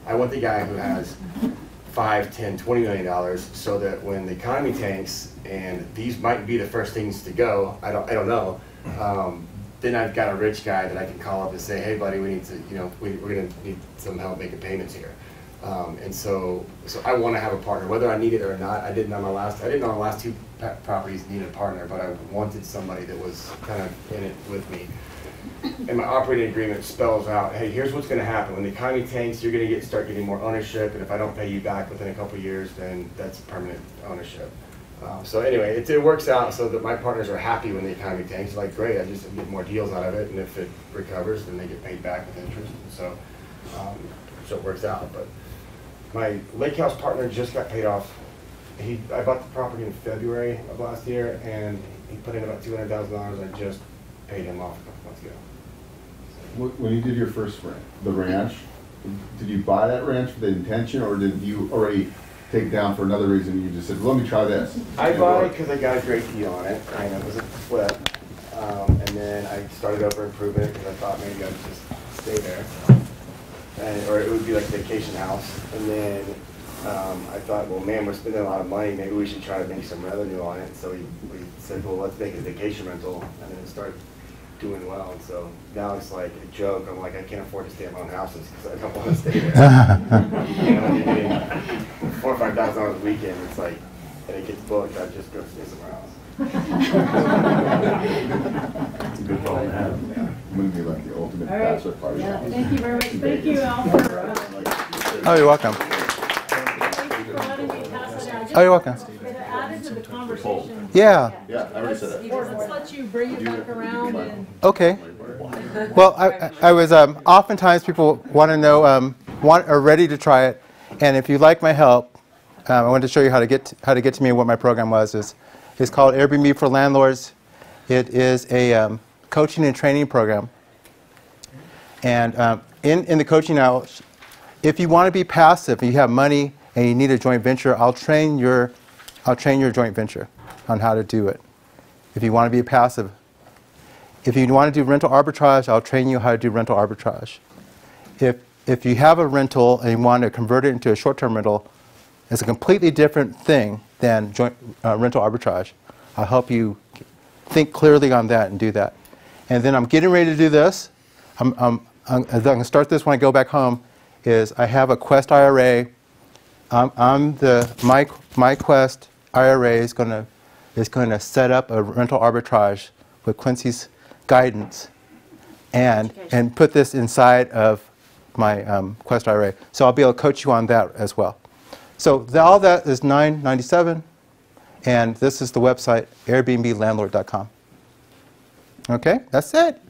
I want the guy who has $5, $10, $20 million, so that when the economy tanks, and these might be the first things to go, I don't know. Then I've got a rich guy that I can call up and say, hey buddy, we need to, you know, we're gonna need some help making payments here. And so I want to have a partner, whether I need it or not. I didn't on the last two properties need a partner, but I wanted somebody that was kind of in it with me. And my operating agreement spells out, hey, here's what's going to happen. When the economy tanks, you're going to start getting more ownership, and if I don't pay you back within a couple of years, then that's permanent ownership. So anyway, it works out so that my partners are happy when the economy tanks. Like, great, I just get more deals out of it, and if it recovers, then they get paid back with interest. And so it works out. But my lake house partner just got paid off. I bought the property in February of last year, and he put in about $200,000. I just paid him off a couple months ago. When you did your first the ranch, did you buy that ranch with the intention, or did you already take it down for another reason? You just said, well, let me try this. I bought it because I got a great deal on it, and it was a flip. And then I started over improving it because I thought maybe I'd just stay there, or it would be like a vacation house. And then I thought, well, man, we're spending a lot of money. Maybe we should try to make some revenue on it. So we said, well, let's make a vacation rental, and then it started doing well. And so now it's like a joke. I'm like, I can't afford to stay at my own houses because I don't want to stay there. You know, you're getting $4,000 or $5,000 a weekend. It's like, and it gets booked, I just go stay somewhere else. It's a good problem to have. Yeah. I'm going to be like the ultimate bachelor party. Yeah, thank you very much. Thank you, Al, for oh, you're welcome. Oh, you're welcome. it added to the conversation. Yeah. Yeah, I already said that. Let's let you bring it back around and. Okay. Well, I was oftentimes people want to know, are ready to try it, and if you like my help, I wanted to show you how to get to me and what my program was. It's called Airbnb for Landlords, It is a coaching and training program. And in the coaching now, if you want to be passive, and you have money and you need a joint venture, I'll train your joint venture on how to do it. If you want to be passive. If you want to do rental arbitrage, I'll train you how to do rental arbitrage. If you have a rental and you want to convert it into a short-term rental, it's a completely different thing than rental arbitrage. I'll help you think clearly on that and do that. And then I'm getting ready to do this. I'm going to start this when I go back home. Is I have a Quest IRA. My Quest IRA is going to set up a rental arbitrage with Quincy's guidance, and put this inside of my Quest IRA. So I'll be able to coach you on that as well. So all that is $9.97, and this is the website airbnblandlord.com. Okay, that's it.